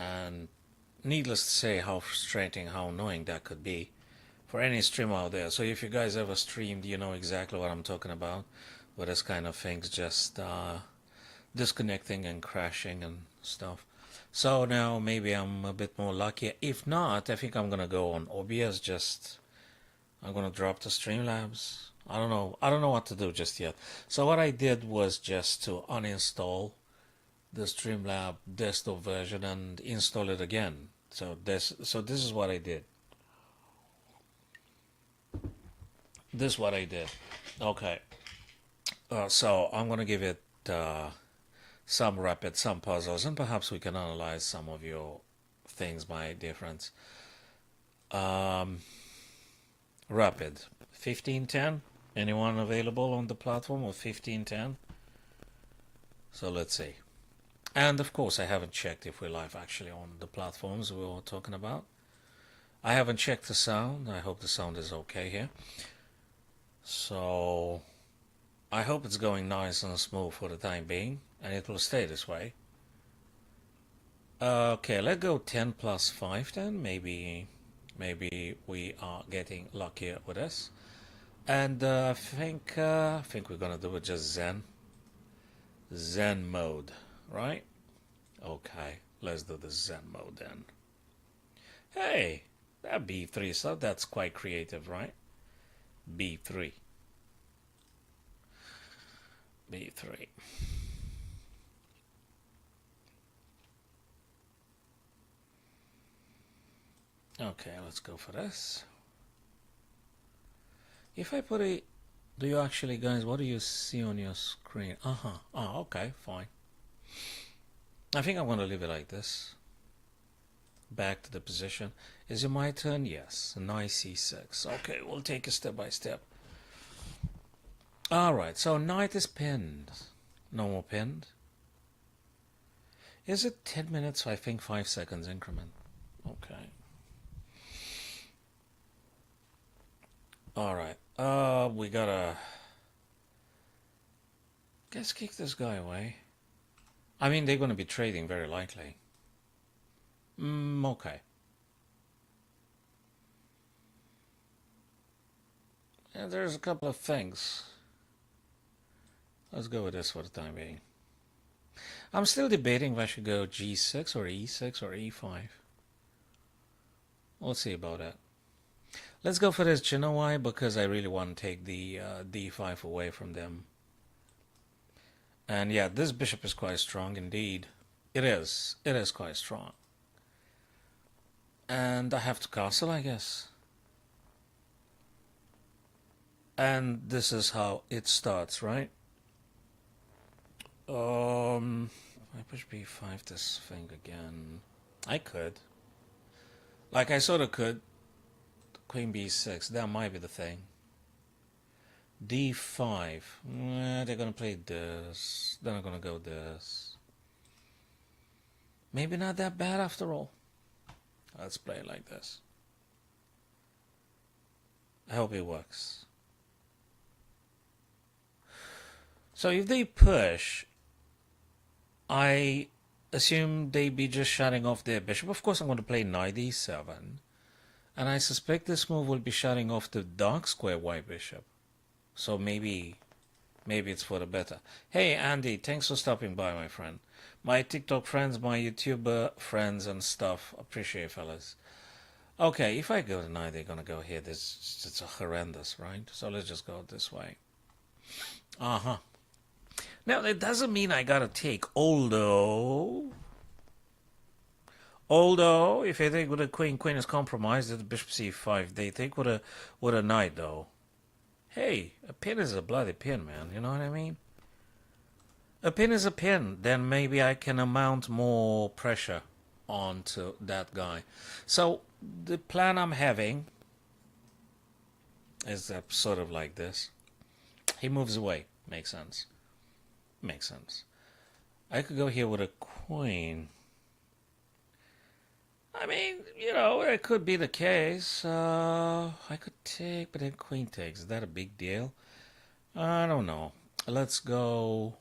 And needless to say how frustrating, how annoying that could be for any streamer out there. So if you guys ever streamed, you know exactly what I'm talking about with this kind of things, just disconnecting and crashing and stuff. So now maybe I'm a bit more lucky. If not, I think I'm gonna go on OBS. Just I'm gonna drop the Streamlabs. I don't know. I don't know what to do just yet. So what I did was just to uninstall the Streamlab desktop version and install it again. So this is what I did. This is what I did. Okay. So I'm gonna give it some rapid, some puzzles, and perhaps we can analyze some of your things by difference. Um, Rapid. 1510. Anyone available on the platform of 1510? So let's see. And of course, I haven't checked if we're live actually on the platforms we were talking about. I haven't checked the sound. I hope the sound is okay here. So I hope it's going nice and smooth for the time being, and it will stay this way. Okay, let's go 10 plus 5 then. Maybe we are getting luckier with this. And I think we're gonna do it just Zen mode, right? Okay, let's do the Zen mode then. Hey, that B3 stuff, that's quite creative, right? B3. B3. Okay, let's go for this. If I put a... Do you actually, guys, what do you see on your screen? Uh-huh. Oh, okay, fine. I think I'm going to leave it like this. Back to the position. Is it my turn? Yes. Knight c6. Okay, we'll take it step by step. Alright, so knight is pinned. No more pinned. Is it 10 minutes? I think 5 seconds increment. Okay. Alright. We gotta... Let's kick this guy away. I mean, they're gonna be trading very likely. Okay. And there's a couple of things. Let's go with this for the time being. I'm still debating if I should go g6 or e6 or e5. We'll see about that. Let's go for this. You know why? Because I really want to take the d5 away from them. And yeah, this bishop is quite strong indeed. It is. It is quite strong. And I have to castle, I guess. And this is how it starts, right? I push b5 this thing again. I could. Like I sort of could. Queen b6, that might be the thing. d5. They're gonna play this. They're not gonna go this. Maybe not that bad after all. Let's play it like this. I hope it works. So if they push, I assume they be just shutting off their bishop. Of course, I'm going to play knight e7. And I suspect this move will be shutting off the dark square white bishop. So maybe it's for the better. Hey, Andy, thanks for stopping by, my friend. My TikTok friends, my YouTuber friends and stuff. Appreciate it, fellas. Okay, if I go tonight, they're going to go here. It's horrendous, right? So let's just go this way. Uh-huh. Now, that doesn't mean I gotta take, although if they think with a queen is compromised, the bishop c5, they think with a knight, though. Hey, a pin is a bloody pin, man, you know what I mean? A pin is a pin, then maybe I can mount more pressure onto that guy. So, the plan I'm having is sort of like this. He moves away, makes sense. Makes sense. I could go here with a queen. I mean, you know, it could be the case. I could take, but then queen takes. Is that a big deal? I don't know. Let's go...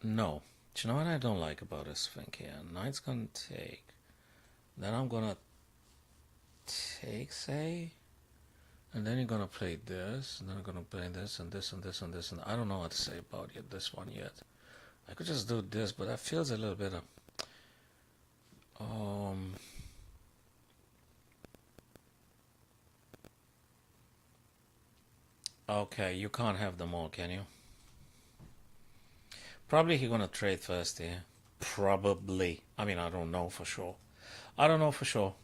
No. Do you know what I don't like about this thing here? Knight's gonna take. Then I'm gonna take, say. And then you're gonna play this, and then I'm gonna play this, and this, and this, and this, and I don't know what to say about this one yet. I could just do this, but that feels a little bit of... Okay, you can't have them all, can you? Probably he's gonna trade first here. Probably. I mean, I don't know for sure. I don't know for sure.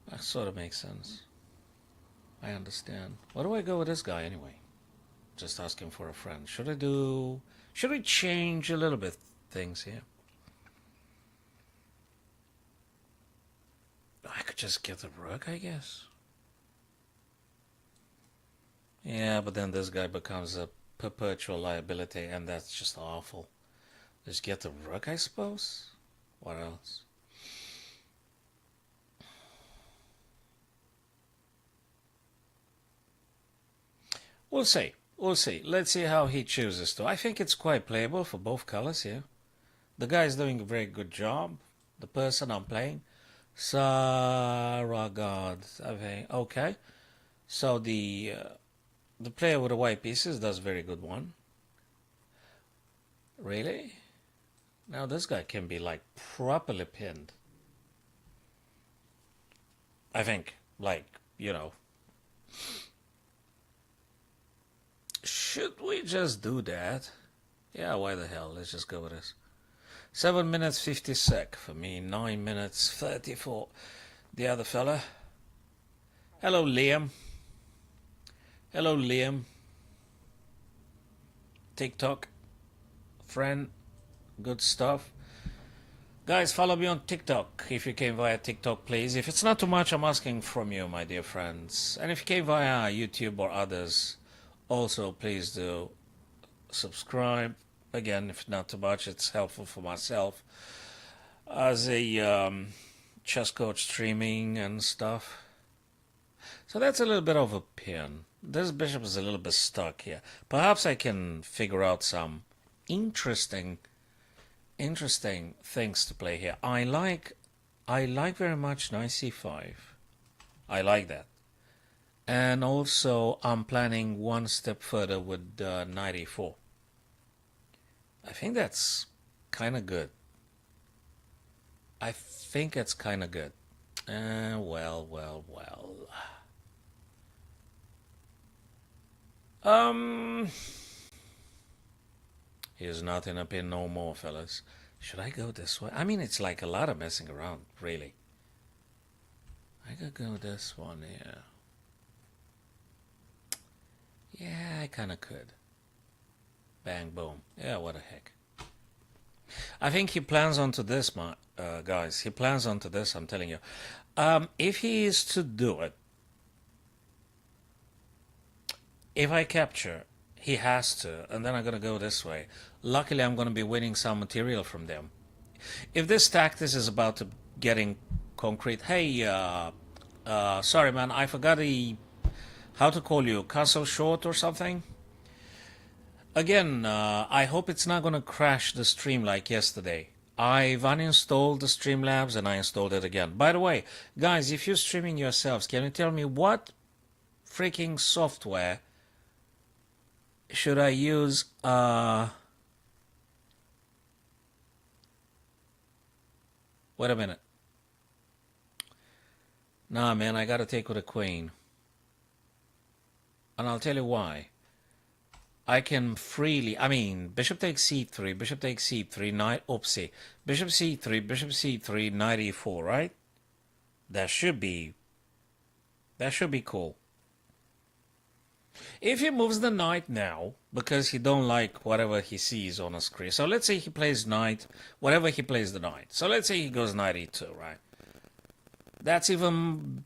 That sort of makes sense. I understand. Why do I go with this guy anyway? Just asking for a friend. Should we change a little bit things here? I could just get the rook, I guess. Yeah, but then this guy becomes a perpetual liability, and that's just awful. Just get the rook, I suppose? What else? We'll see. We'll see. Let's see how he chooses to. I think it's quite playable for both colors here. The guy's doing a very good job. The person I'm playing. Saragod. Okay. So the player with the white pieces does a very good one. Really? Now this guy can be like properly pinned. I think. Like, you know. Should we just do that? Yeah, why the hell? Let's just go with this. 7 minutes 50 sec for me. 9 minutes 30 for the other fella. Hello, Liam. Hello, Liam. TikTok. Friend. Good stuff. Guys, follow me on TikTok. If you came via TikTok, please. If it's not too much, I'm asking from you, my dear friends. And if you came via YouTube or others, also please do subscribe. Again, if not too much, it's helpful for myself as a chess coach streaming and stuff. So that's a little bit of a pin. This bishop is a little bit stuck here. Perhaps I can figure out some interesting things to play here. I like very much knight c5. I like that. And also I'm planning one step further with knight e4. I think that's kind of good. I think it's kind of good. Well. Here's nothing up in no more, fellas. Should I go this way? I mean, it's like a lot of messing around, really. I could go this one here. Yeah, I kind of could. Bang, boom. Yeah, what the heck. I think he plans onto this, guys. He plans onto this, I'm telling you. If he is to do it, if I capture, he has to, and then I'm going to go this way. Luckily, I'm going to be winning some material from them. If this tactic is about to getting concrete, hey, sorry, man, I forgot how to call you, Castle Short or something? Again, I hope it's not going to crash the stream like yesterday. I've uninstalled the Streamlabs and I installed it again. By the way, guys, if you're streaming yourselves, can you tell me what freaking software should I use? Wait a minute. Nah, man, I gotta take with a queen. And I'll tell you why. I can freely, I mean, bishop takes c3, bishop takes c3, knight, oopsie, bishop c3, knight e4, right? That should be cool. If he moves the knight now, because he don't like whatever he sees on a screen. So let's say he plays knight, whatever he plays the knight. So let's say he goes knight e2, right? That's even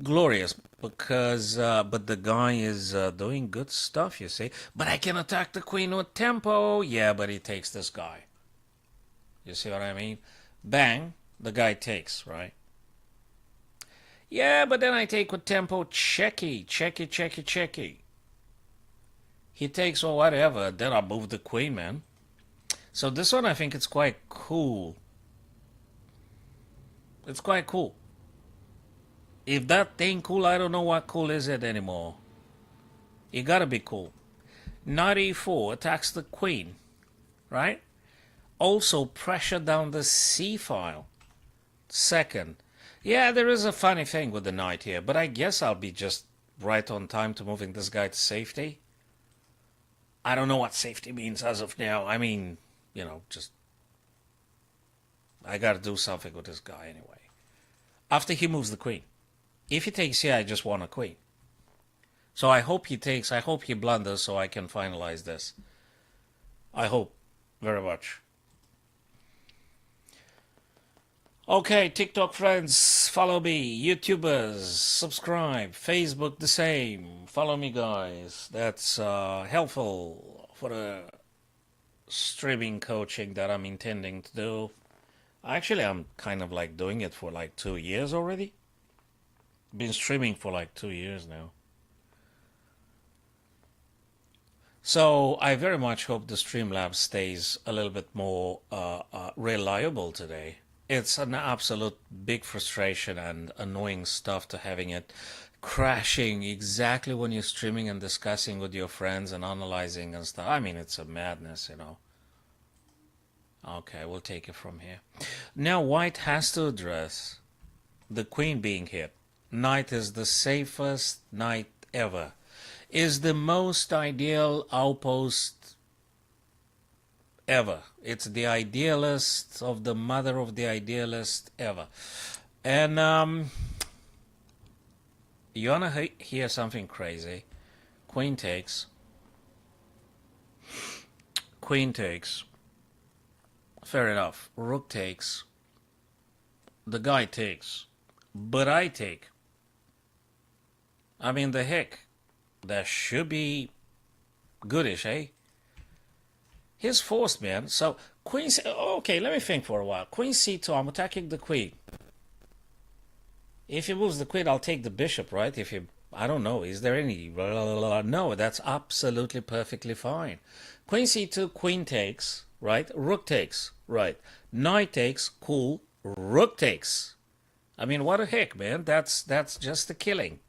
glorious because but the guy is doing good stuff, you see. But I can attack the queen with tempo. Yeah, but he takes this guy. You see what I mean? Bang, the guy takes, right? Yeah, but then I take with tempo. Checky. He takes or whatever, then I move the queen, man. So this one I think it's quite cool. It's quite cool. If that thing cool, I don't know what cool is it anymore. It gotta be cool. Knight e4 attacks the queen, right? Also pressure down the c file. Second. Yeah, there is a funny thing with the knight here, but I guess I'll be just right on time to moving this guy to safety. I don't know what safety means as of now. I mean, you know, just... I gotta do something with this guy anyway. After he moves the queen. If he takes here, I just want a queen. So I hope he takes, I hope he blunders so I can finalize this. I hope very much. Okay, TikTok friends, follow me. YouTubers, subscribe. Facebook, the same. Follow me, guys. That's helpful for the streaming coaching that I'm intending to do. Actually, I'm kind of like doing it for like 2 years already. Been streaming for like 2 years now. So I very much hope the Streamlabs stays a little bit more reliable today. It's an absolute big frustration and annoying stuff to having it crashing exactly when you're streaming and discussing with your friends and analyzing and stuff. I mean, it's a madness, you know. Okay, we'll take it from here. Now white has to address the queen being hit. Knight is the safest knight ever. Is the most ideal outpost ever. It's the idealist of the mother of the idealist ever. And you wanna hear something crazy? Queen takes. Queen takes. Fair enough. Rook takes. The guy takes. But I take. I mean, the heck. That should be goodish, eh? He's forced, man. So, queen... Okay, let me think for a while. Queen c2, I'm attacking the queen. If he moves the queen, I'll take the bishop, right? If you... I don't know. Is there any... No, that's absolutely perfectly fine. Queen c2, queen takes, right? Rook takes, right? Knight takes, cool. Rook takes. I mean, what the heck, man? That's just a killing.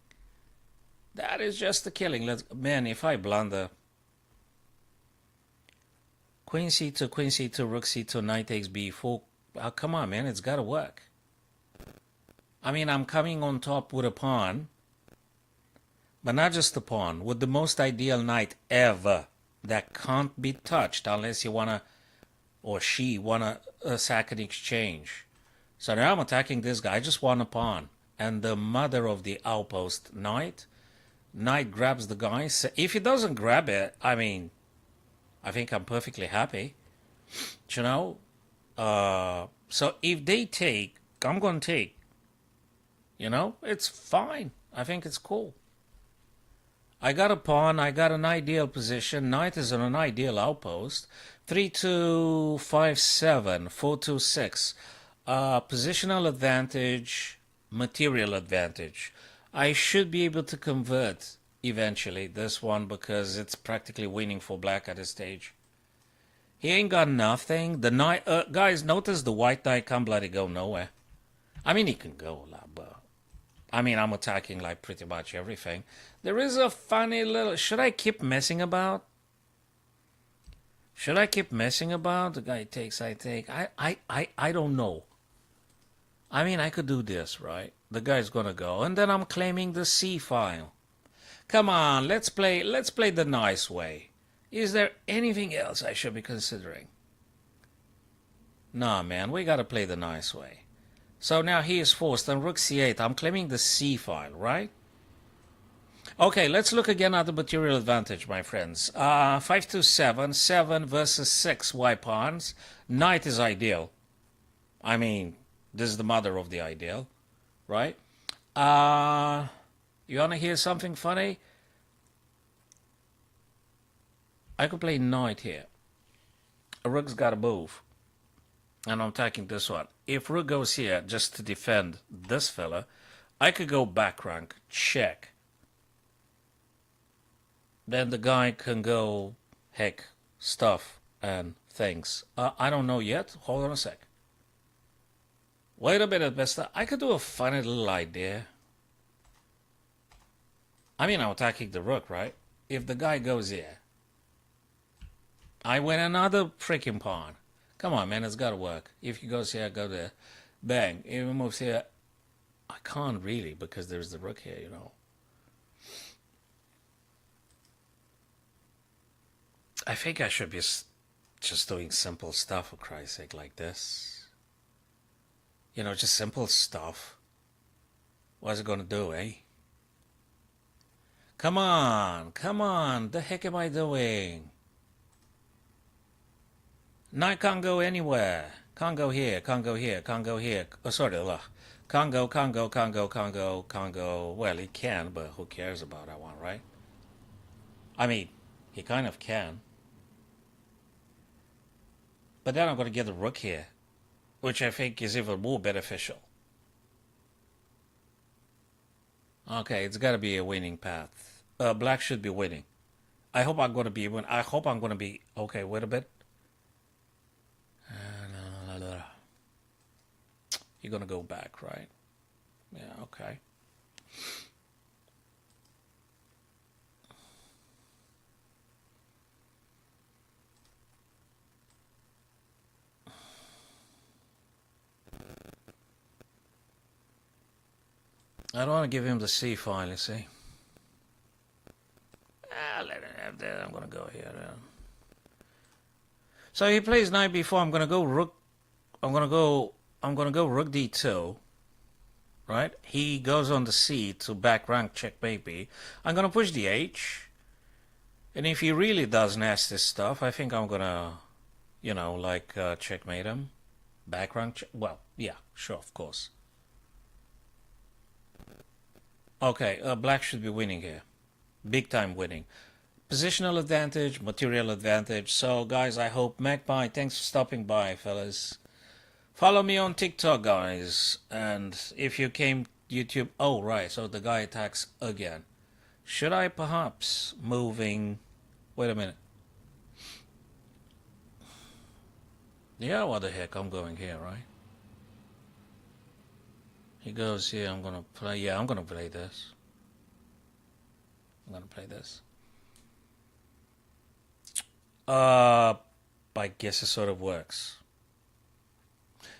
That is just a killing. Man, if I blunder... Queen c2, rook c2, knight takes b4. Oh, come on, man, it's gotta work. I mean, I'm coming on top with a pawn. But not just a pawn. With the most ideal knight ever. That can't be touched unless you wanna... Or she wanna sack an exchange. So now I'm attacking this guy. I just want a pawn. And the mother of the outpost, knight... Knight grabs the guy. If he doesn't grab it, I mean, I think I'm perfectly happy. You know? So if they take, I'm going to take. You know? It's fine. I think it's cool. I got a pawn. I got an ideal position. Knight is on an ideal outpost. 3-2, 5-7, 4-2, 6. Positional advantage, material advantage. I should be able to convert eventually this one because it's practically winning for black at this stage. He ain't got nothing. The knight, guys, notice the white knight can't bloody go nowhere. I mean, he can go, but I mean, I'm attacking like pretty much everything. There is a funny little... Should I keep messing about? Should I keep messing about? The guy takes, I take. I don't know. I mean, I could do this, right? The guy's gonna go, and then I'm claiming the C file. Come on, let's play the nice way. Is there anything else I should be considering? Nah, man, we gotta play the nice way. So now he is forced, and rook c8, I'm claiming the C file, right? Okay, let's look again at the material advantage, my friends. 5-7, 7 versus 6 white pawns. Knight is ideal. I mean... This is the mother of the ideal, right? You want to hear something funny? I could play knight here. A rook's got to move. And I'm attacking this one. If rook goes here just to defend this fella, I could go back rank, check. then the guy can go heck stuff and things. I don't know yet. Hold on a sec. Wait a minute, mister. I could do a funny little idea. I mean, I'm attacking the rook, right? If the guy goes here, I win another freaking pawn. Come on, man, it's got to work. If he goes here, I go there. Bang. If he moves here, I can't really because there's the rook here, you know. I think I should be just doing simple stuff, for Christ's sake, like this. You know, just simple stuff. What's it going to do, eh? Come on, come on. The heck am I doing? Knight can't go anywhere. Can't go here, can't go here, can't go here. Oh, sorry, look. Can't go, can't go, can't go, can't go, can't go. Well, he can, but who cares about that one, right? I mean, he kind of can. But then I'm going to get the rook here, which I think is even more beneficial. Okay, it's got to be a winning path. Black should be winning. I hope I'm going to be I hope I'm going to be. Okay, wait a bit. You're going to go back, right? Yeah, okay. I don't want to give him the c file, you see. Let it have that. I'm going to go here. So he plays knight b4. I'm going to go rook. I'm going to go rook d2. Right? He goes on the c to back rank check maybe. I'm going to push the h. And if he really does nasty stuff, I think I'm going to, you know, like checkmate him. Back rank check. Well, yeah, sure, of course. Okay, black should be winning here. Big time winning. Positional advantage, material advantage. So, guys, I hope Magpie, thanks for stopping by, fellas. Follow me on TikTok, guys. And if you came YouTube, oh, right, so the guy attacks again. Should I perhaps moving... Wait a minute. Yeah, what the heck, I'm going here, right? He goes here, I'm gonna play, yeah, I'm gonna play this. I'm gonna play this. I guess it sort of works.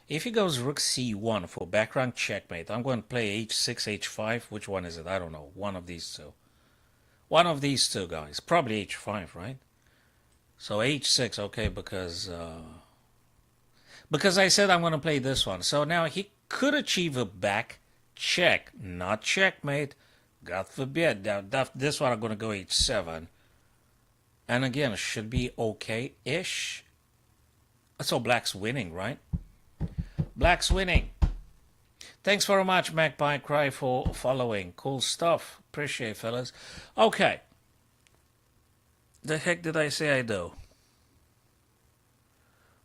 If he goes rook c1 for background checkmate, I'm going to play h6, h5. Which one is it? I don't know. One of these two. One of these two, guys. Probably h5, right? So h6, okay, because I said I'm going to play this one. So now he could achieve a back check, not checkmate. God forbid. Now, this one I'm going to go h7. And again, it should be okay-ish. So black's winning, right? Black's winning. Thanks very much, Magpie Cry, for following. Cool stuff. Appreciate it, fellas. Okay. The heck did I say I do?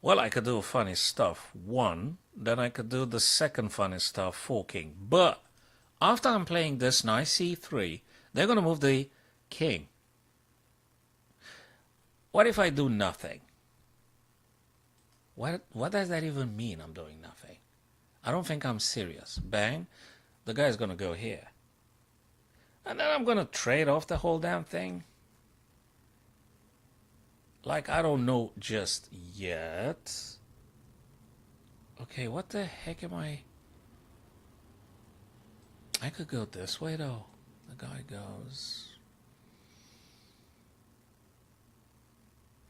Well, I could do funny stuff. One, then I could do the second funny stuff, forking. But after I'm playing this knight c3, they're going to move the king. What if I do nothing? What does that even mean, I'm doing nothing? I don't think I'm serious. Bang. The guy's going to go here. And then I'm going to trade off the whole damn thing. Like, I don't know just yet. Okay, what the heck am I... I could go this way, though. The guy goes...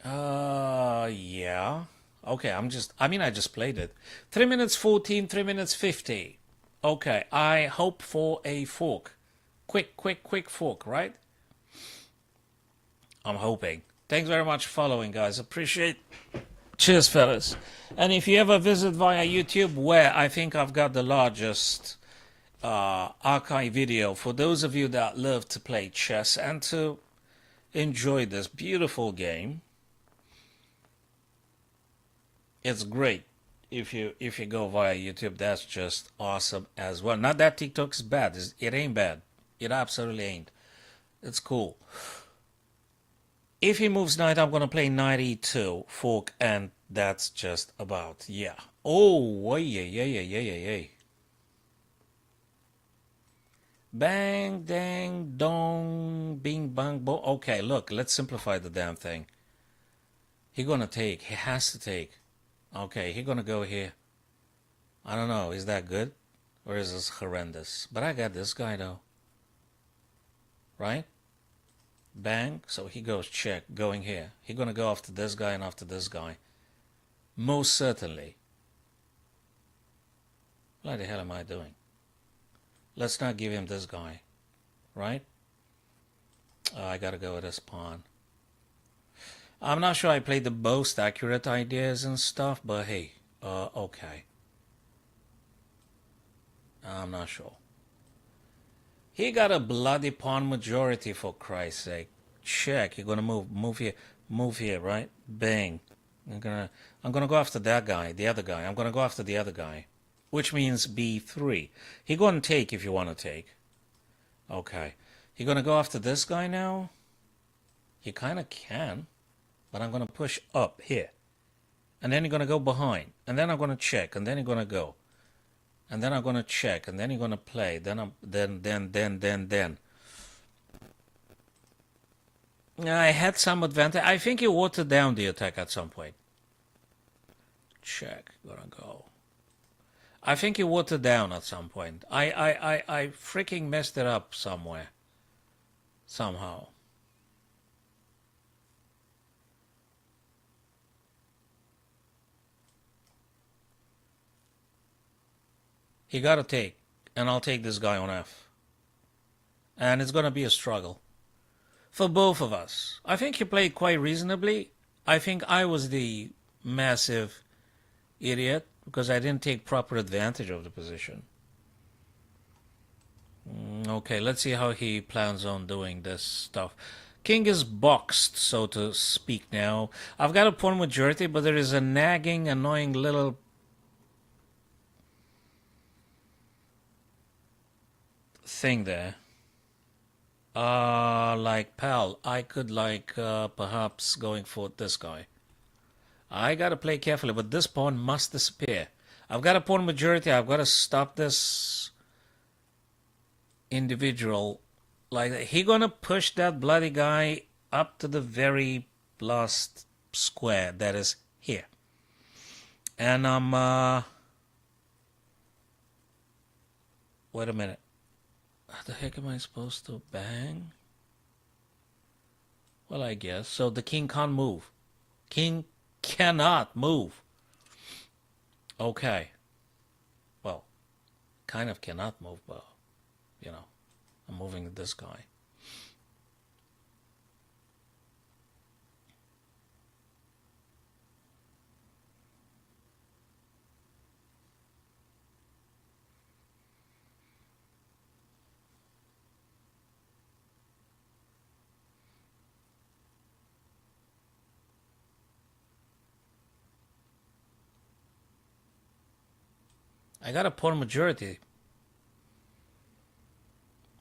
yeah. Okay, I just played it. 3 minutes 14, 3 minutes 50. Okay, I hope for a fork. Quick fork, right? I'm hoping. Thanks very much for following, guys. Appreciate. Cheers, fellas. And if you ever visit via YouTube, where I think I've got the largest archive video for those of you that love to play chess and to enjoy this beautiful game. It's great. If you go via YouTube, that's just awesome as well. Not that TikTok's bad. It ain't bad. It absolutely ain't. It's cool. If he moves knight, I'm going to play knight e2, fork, and that's just about, yeah. Oh, yeah, yeah, yeah, yeah, yeah, yeah. Bang, dang, dong, bing, bang, bo. Okay, look, let's simplify the damn thing. He gonna take. He has to take. Okay, he gonna go here. I don't know. Is that good? Or is this horrendous? But I got this guy, though. Right? Bang. So he goes check, going here. He gonna go after this guy and after this guy. Most certainly. What the hell am I doing? Let's not give him this guy. Right? I gotta go with this pawn. I'm not sure I played the most accurate ideas and stuff, but hey, okay. I'm not sure. He got a bloody pawn majority, for Christ's sake. Check. You're gonna move here, right? Bang. I'm gonna go after that guy, the other guy. I'm gonna go after the other guy, which means b3. He gonna take if you want to take. Okay. He gonna go after this guy now. He kind of can, but I'm gonna push up here, and then you're gonna go behind, and then I'm gonna check, and then you're gonna go. And then I'm gonna check, and then you're gonna play. Then. I had some advantage. I think he watered down the attack at some point. Check, gonna go. I think he watered down at some point. I freaking messed it up somewhere. Somehow. He gotta take, and I'll take this guy on F. And it's gonna be a struggle. For both of us. I think he played quite reasonably. I think I was the massive idiot because I didn't take proper advantage of the position. Okay, let's see how he plans on doing this stuff. King is boxed, so to speak now. I've got a pawn majority, but there is a nagging, annoying little thing there. Like, pal, I could perhaps going for this guy. I gotta play carefully, but this pawn must disappear. I've got a pawn majority. I've got to stop this individual. Like, he gonna push that bloody guy up to the very last square that is here. And wait a minute. How the heck am I supposed to bang? Well, I guess. So the king can't move. King cannot move. Okay. Well, kind of cannot move, but, you know, I'm moving this guy. I got a pawn majority.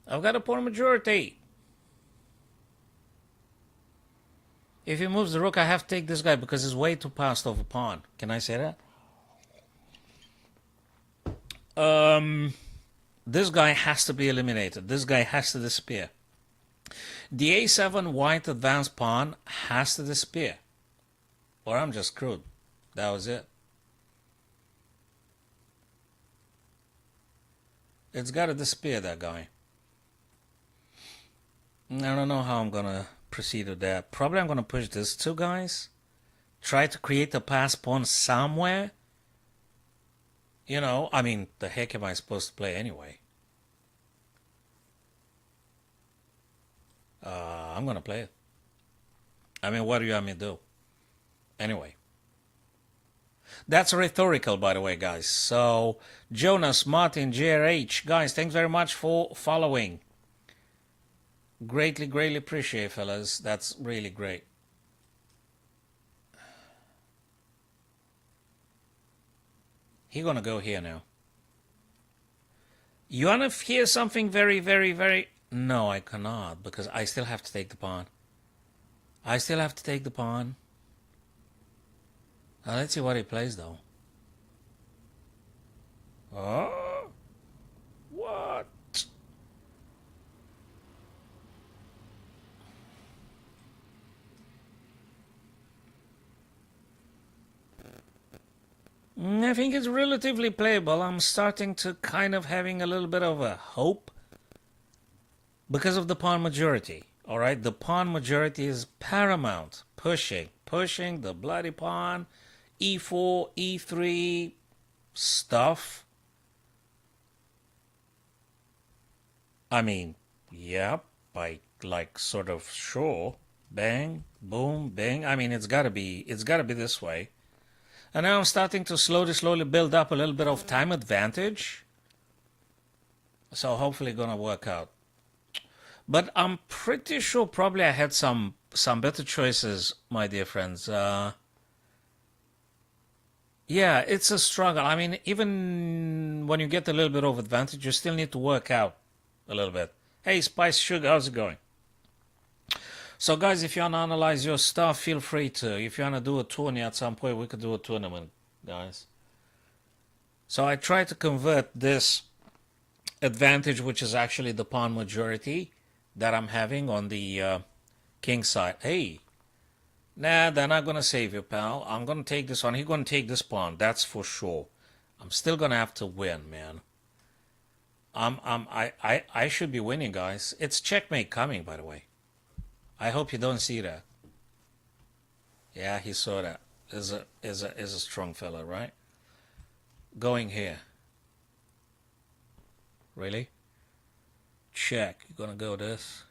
I've got a pawn majority. If he moves the rook, I have to take this guy because he's way too passed over pawn. Can I say that? This guy has to be eliminated. This guy has to disappear. The a7 white advanced pawn has to disappear. Or I'm just screwed. That was it. It's got to disappear, that guy. I don't know how I'm going to proceed with that. Probably I'm going to push these two guys. Try to create a pass pawn somewhere. You know, I mean, the heck am I supposed to play anyway? I'm going to play it. I mean, what do you want me to do? Anyway. That's rhetorical, by the way, guys. So, Jonas, Martin, JRH, guys, thanks very much for following. Greatly, greatly appreciate, fellas. That's really great. He's gonna go here now. You wanna hear something very, very, very... No, I cannot, because I still have to take the pawn. I still have to take the pawn. Let's see what he plays, though. Oh, what? I think it's relatively playable. I'm starting to kind of having a little bit of a hope because of the pawn majority. All right, the pawn majority is paramount. Pushing the bloody pawn. E4, E3 stuff. I mean, yeah, like sort of sure. Bang, boom, bang. I mean, it's gotta be this way. And now I'm starting to slowly build up a little bit of time advantage. So hopefully gonna work out. But I'm pretty sure probably I had some better choices, my dear friends. Yeah, it's a struggle. I mean, even when you get a little bit of advantage, you still need to work out a little bit. Hey, Spice Sugar, how's it going? So, guys, if you want to analyze your stuff, feel free to. If you want to do a tourney at some point, we could do a tournament, guys. So I try to convert this advantage, which is actually the pawn majority that I'm having on the king side. Hey, nah, they're not going to save you, pal. I'm going to take this one. He's going to take this pawn. That's for sure. I'm still going to have to win, man. I should be winning, guys. It's checkmate coming, by the way. I hope you don't see that. Yeah, he saw that. Is a strong fella, right? Going here. Really? Check. You're gonna go this.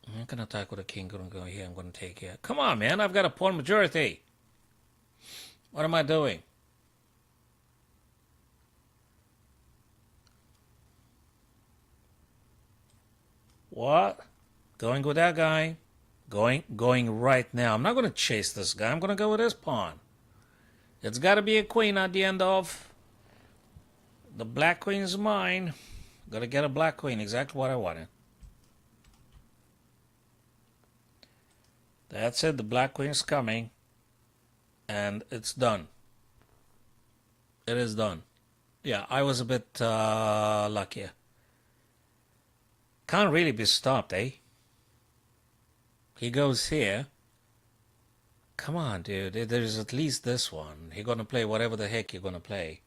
I'm not gonna attack with a king. Gonna go here. I'm gonna take here. Come on, man. I've got a pawn majority. What am I doing? What? Going with that guy. Going right now. I'm not going to chase this guy. I'm going to go with this pawn. It's got to be a queen at the end of. The black queen's mine. Got to get a black queen. Exactly what I wanted. That's it. The black queen's coming. And it's done. It is done. Yeah, I was a bit luckier. Can't really be stopped, eh? He goes here. Come on, dude. There's at least this one. He's gonna play whatever the heck you're gonna play.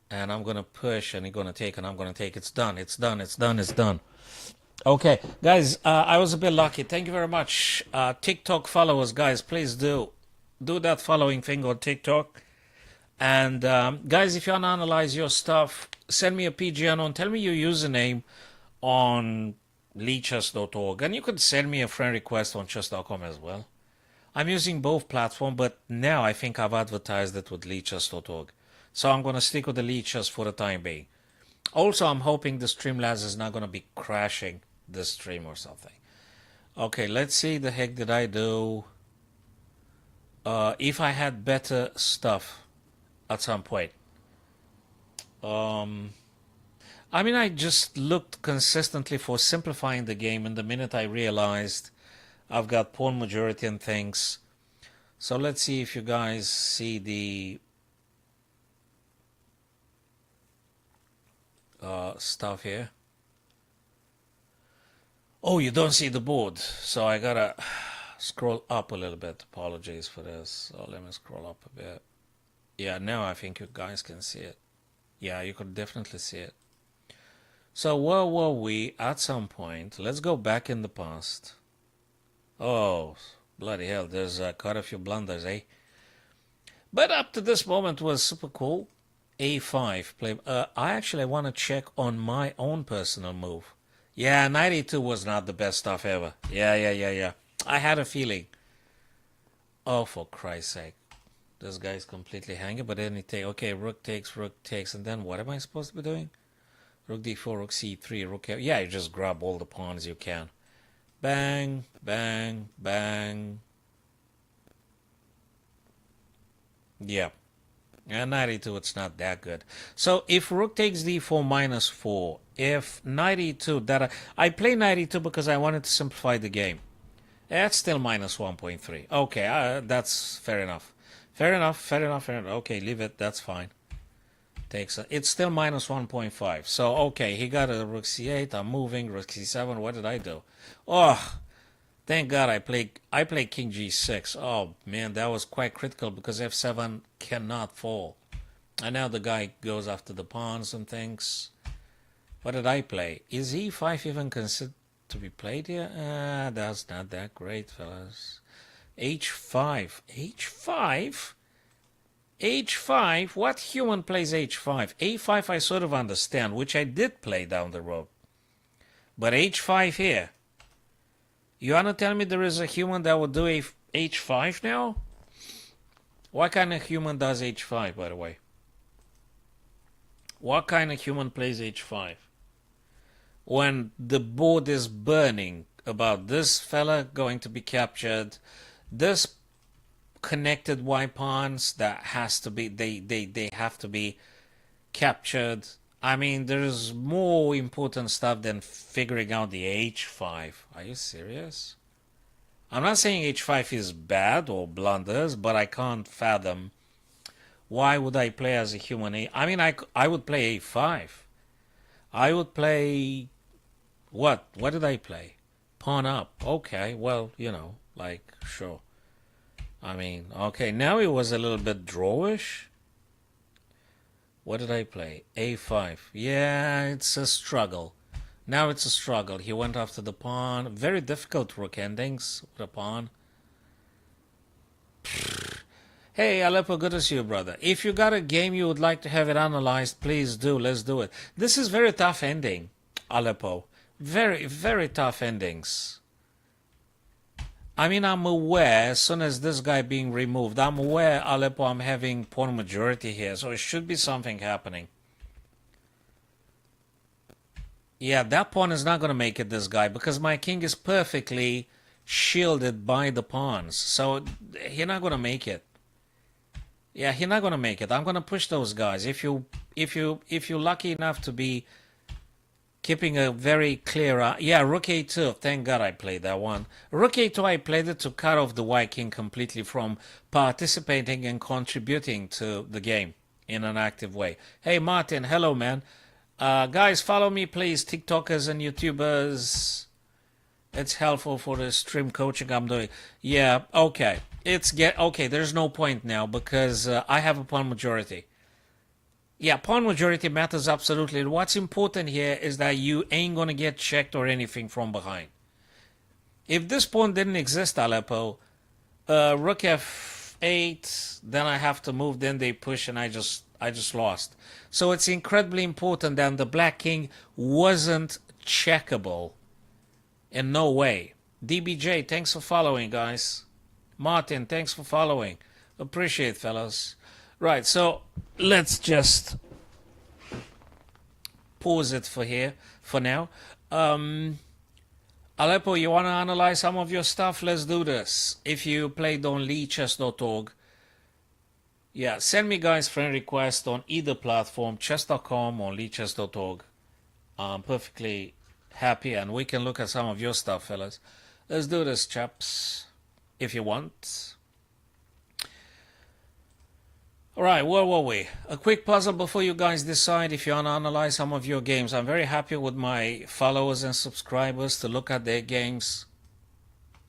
And I'm gonna push and he's gonna take and I'm gonna take. It's done. It's done. It's done. It's done. Okay, guys, I was a bit lucky. Thank you very much. TikTok followers, guys, please do that following thing on TikTok. And guys, if you want to analyze your stuff, send me a PGN on. Tell me your username on leechess.org, and you could send me a friend request on chess.com as well. I'm using both platforms, but now I think I've advertised it with leechess.org. So I'm going to stick with the Leechess for the time being. Also, I'm hoping the Streamlabs is not going to be crashing this stream or something. Okay, let's see the heck did I do. If I had better stuff at some point. I mean, I just looked consistently for simplifying the game, and the minute I realized I've got pawn majority and things. So let's see if you guys see the stuff here. Oh, you don't see the board, so I gotta scroll up a little bit. Apologies for this. So let me scroll up a bit. Yeah, now I think you guys can see it. Yeah, you could definitely see it. So where were we at some point? Let's go back in the past. Oh, bloody hell, there's quite a few blunders, eh? But up to this moment was super cool. A5 play. I actually want to check on my own personal move. Yeah, 92 was not the best stuff ever. Yeah. I had a feeling. Oh, for Christ's sake. This guy's completely hanging, but then he take. Okay, rook takes, and then what am I supposed to be doing? Rook d4, rook c3, rook f. Yeah, you just grab all the pawns you can. Bang, bang, bang. Yeah. And 92, it's not that good. So if rook takes d4 -4, if knight e2, I play knight e2 because I wanted to simplify the game. That's still minus 1.3. Okay, that's fair enough. Fair enough, fair enough, fair enough. Okay, leave it, that's fine. It's still minus 1.5. So, okay, he got a rook c8, I'm moving, rook c7, what did I do? Oh, thank God I played king g6. Oh, man, that was quite critical because f7 cannot fall. And now the guy goes after the pawns and things. What did I play? Is e5 even considered to be played here? That's not that great, fellas. h5. h5? h5? What human plays h5? a5 I sort of understand, which I did play down the road. But h5 here? You want to tell me there is a human that would do h5 now? What kind of human does h5, by the way? What kind of human plays h5? When the board is burning about this fella going to be captured, this connected white pawns that has to be, they have to be captured. I mean, there's more important stuff than figuring out the h5. Are you serious? I'm not saying h5 is bad or blunders, but I can't fathom why would I play as a human I mean, I would play a5. I would play... What did I play? Pawn up. Okay, well, you know, like, sure. I mean, okay, now it was a little bit drawish. What did I play? a5. Yeah, it's a struggle. Now it's a struggle. He went after the pawn. Very difficult rook endings with a pawn. Hey, Aleppo, good to see you, brother. If you got a game you would like to have it analyzed, please do. Let's do it. This is very tough ending, Aleppo. Very, very tough endings. I mean, I'm aware, as soon as this guy being removed, I'm aware, Aleppo, I'm having pawn majority here, so it should be something happening. Yeah, that pawn is not going to make it, this guy, because my king is perfectly shielded by the pawns. So, he's not going to make it. Yeah, he's not going to make it. I'm going to push those guys. If you're lucky enough to be keeping a very clear... yeah, rook a2. Thank God I played that one. Rook a2, I played it to cut off the white king completely from participating and contributing to the game in an active way. Hey, Martin. Hello, man. Guys, follow me, please. TikTokers and YouTubers. It's helpful for the stream coaching I'm doing. Yeah, okay. Okay, there's no point now because I have a pawn majority. Yeah, pawn majority matters absolutely. What's important here is that you ain't going to get checked or anything from behind. If this pawn didn't exist, Aleppo, rook f8, then I have to move, then they push, and I just lost. So it's incredibly important that the black king wasn't checkable in no way. DBJ, thanks for following, guys. Martin, thanks for following. Appreciate, fellas. Right, so let's just pause it for now. Aleppo, you want to analyze some of your stuff? Let's do this. If you played on leechess.org, yeah, send me guys friend request on either platform, chess.com or leechess.org. I'm perfectly happy and we can look at some of your stuff, fellas. Let's do this, chaps, if you want. Alright, where were we? A quick puzzle before you guys decide if you want to analyze some of your games. I'm very happy with my followers and subscribers to look at their games.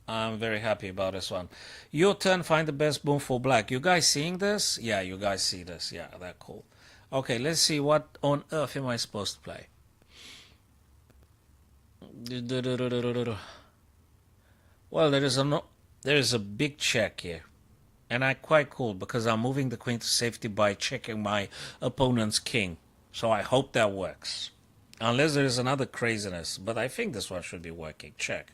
I'm very happy about this one. Your turn, find the best move for black. You guys seeing this? Yeah, you guys see this. Yeah, that's cool. Okay, let's see what on earth am I supposed to play. Well, there is a big check here. And I'm quite cool because I'm moving the queen to safety by checking my opponent's king. So I hope that works. Unless there is another craziness. But I think this one should be working. Check.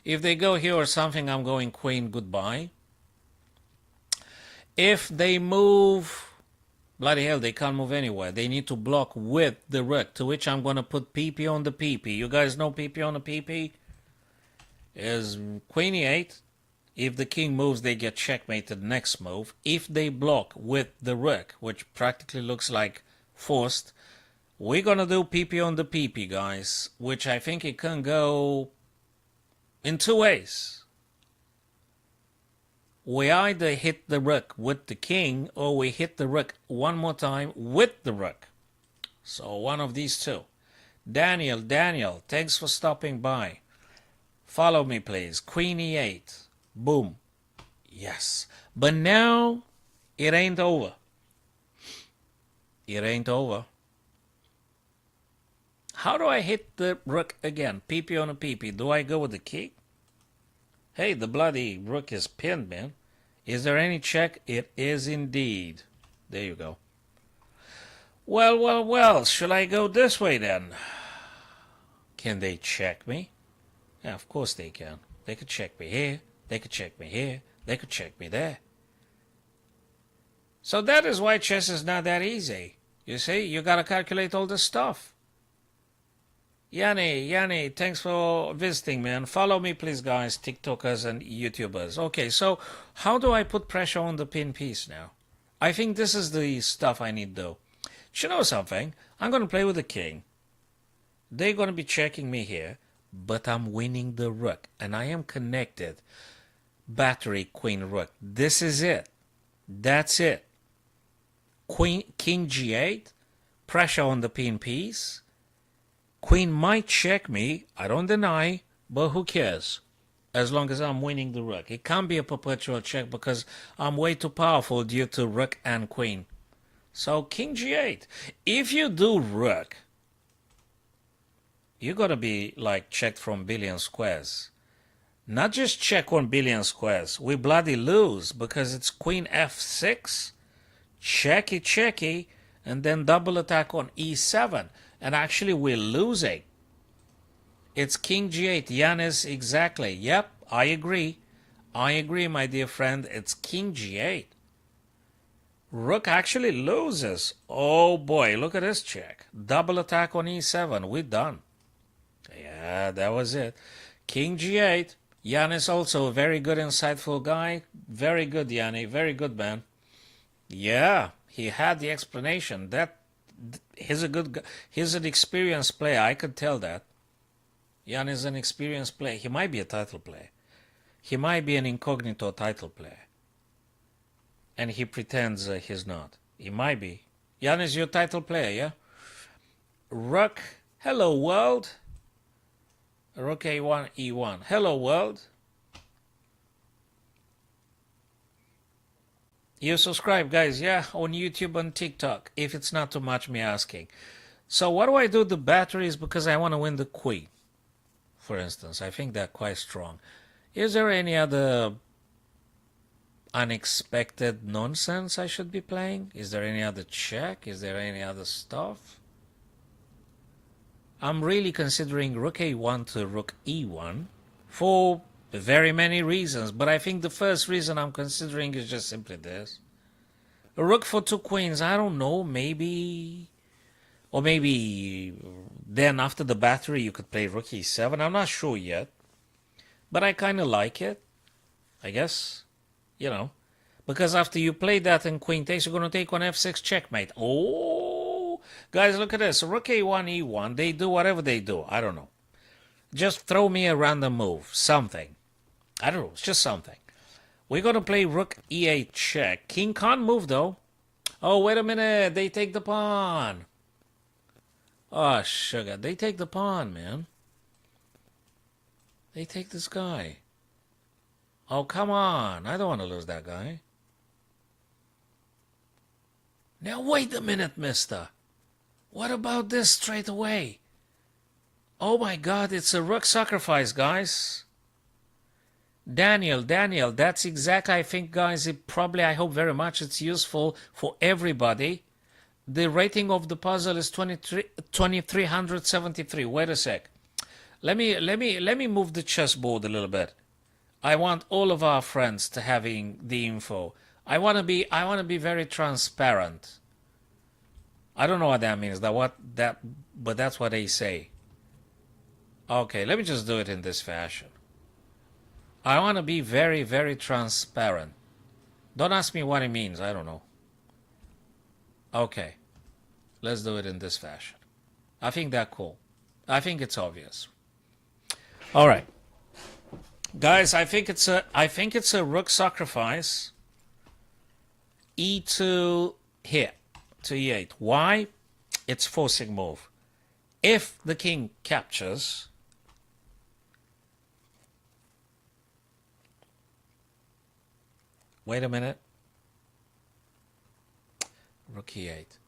If they go here or something, I'm going queen goodbye. If they move... Bloody hell, they can't move anywhere. They need to block with the rook. To which I'm going to put PP on the PP. You guys know PP on the PP? Is queen e8. If the king moves, they get checkmated next move. If they block with the rook, which practically looks like forced, We're gonna do PP on the PP, guys, which I think it can go in two ways. We either hit the rook with the king, or we hit the rook one more time with the rook. So one of these two. Daniel, thanks for stopping by. Follow me, please. Queen e8. Boom. Yes. But now, it ain't over. It ain't over. How do I hit the rook again? PP on a PP. Do I go with the king? Hey, the bloody rook is pinned, man. Is there any check? It is indeed. There you go. Well. Should I go this way then? Can they check me? Yeah, of course they can. They could check me here. They could check me here. They could check me there. So that is why chess is not that easy. You see, you gotta calculate all this stuff. Yanni, thanks for visiting, man. Follow me, please, guys, TikTokers and YouTubers. Okay, so how do I put pressure on the pin piece now? I think this is the stuff I need, though. You know something? I'm going to play with the king. They're going to be checking me here, but I'm winning the rook, and I am connected. Battery, queen, rook. This is it. That's it. King g8, pressure on the pin piece. Queen might check me, I don't deny, but who cares? As long as I'm winning the rook. It can't be a perpetual check because I'm way too powerful due to rook and queen. So king g8. If you do rook, you're going to be like checked from billion squares. Not just check 1 billion squares. We bloody lose because it's queen f6, checky, and then double attack on e7. And actually we're losing. It's king g8. Yanis, exactly. Yep, I agree. I agree, my dear friend. It's king g8. Rook actually loses. Oh boy, look at this check. Double attack on e7. We're done. Yeah, that was it. King g8. Yanis also a very good, insightful guy. Very good, Yanni. Very good, man. Yeah, he had the explanation. He's a good guy. He's an experienced player. I could tell that. Jan is an experienced player. He might be a title player. He might be an incognito title player. And he pretends he's not. He might be. Jan is your title player, yeah? Rook. Hello, world. Rook a1, e1. Hello, world. You subscribe, guys, yeah, on YouTube and TikTok, if it's not too much me asking. So what do I do? The batteries because I want to win the queen, for instance. I think they're quite strong. Is there any other unexpected nonsense I should be playing? Is there any other check? Is there any other stuff? I'm really considering rook a1 to rook e1 for very many reasons, but I think the first reason I'm considering is just simply this. A rook for 2 queens, I don't know, maybe... Or maybe then after the battery you could play rook e7, I'm not sure yet. But I kind of like it, I guess, you know. Because after you play that and queen takes, you're going to take on f6 checkmate. Oh, guys, look at this. Rook a1, e1, they do whatever they do, I don't know. Just throw me a random move, something. I don't know, it's just something. We're going to play rook e8 check. King can't move, though. Oh, wait a minute. They take the pawn. Oh, sugar. They take the pawn, man. They take this guy. Oh, come on. I don't want to lose that guy. Now, wait a minute, mister. What about this straight away? Oh, my God. It's a rook sacrifice, guys. Daniel, that's exactly, I think, guys, I hope very much it's useful for everybody. The rating of the puzzle is 2373. Wait a sec. Let me move the chessboard a little bit. I want all of our friends to having the info. I want to be very transparent. I don't know what that means. But that's what they say. Okay, let me just do it in this fashion. I want to be very, very transparent. Don't ask me what it means. I don't know. Okay. Let's do it in this fashion. I think they're cool. I think it's obvious. All right, guys. I think it's a rook sacrifice. E2 here to E8. Why? It's forcing move. If the king captures, wait a minute. Rook E8.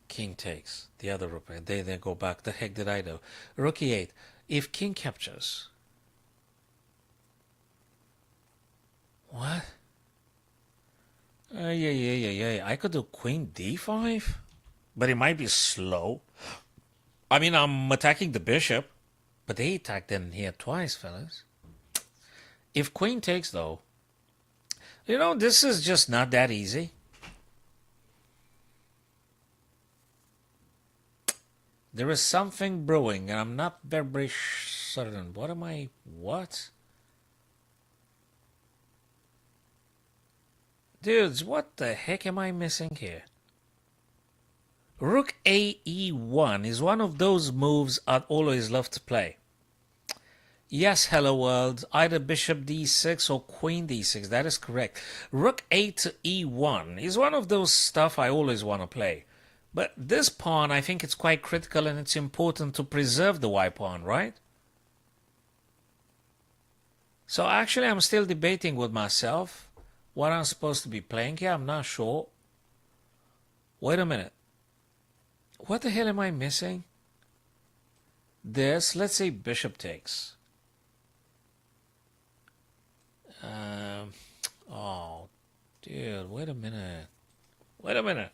King takes. The other rook. They then go back. The heck did I do? Rook E8. If king captures. What? Yeah. I could do queen D5? But it might be slow. I mean, I'm attacking the bishop. But they attacked in here twice, fellas. If queen takes, though, this is just not that easy. There is something brewing, and I'm not very certain. What? Dudes, what the heck am I missing here? Rook AE1 is one of those moves I'd always love to play. Yes, hello world, either bishop d6 or queen d6, that is correct. Rook A to E1 is one of those stuff I always want to play. But this pawn, I think it's quite critical and it's important to preserve the y pawn, right? So actually I'm still debating with myself what I'm supposed to be playing here. I'm not sure. Wait a minute. What the hell am I missing? This, let's say bishop takes. Oh, dude, wait a minute. Wait a minute.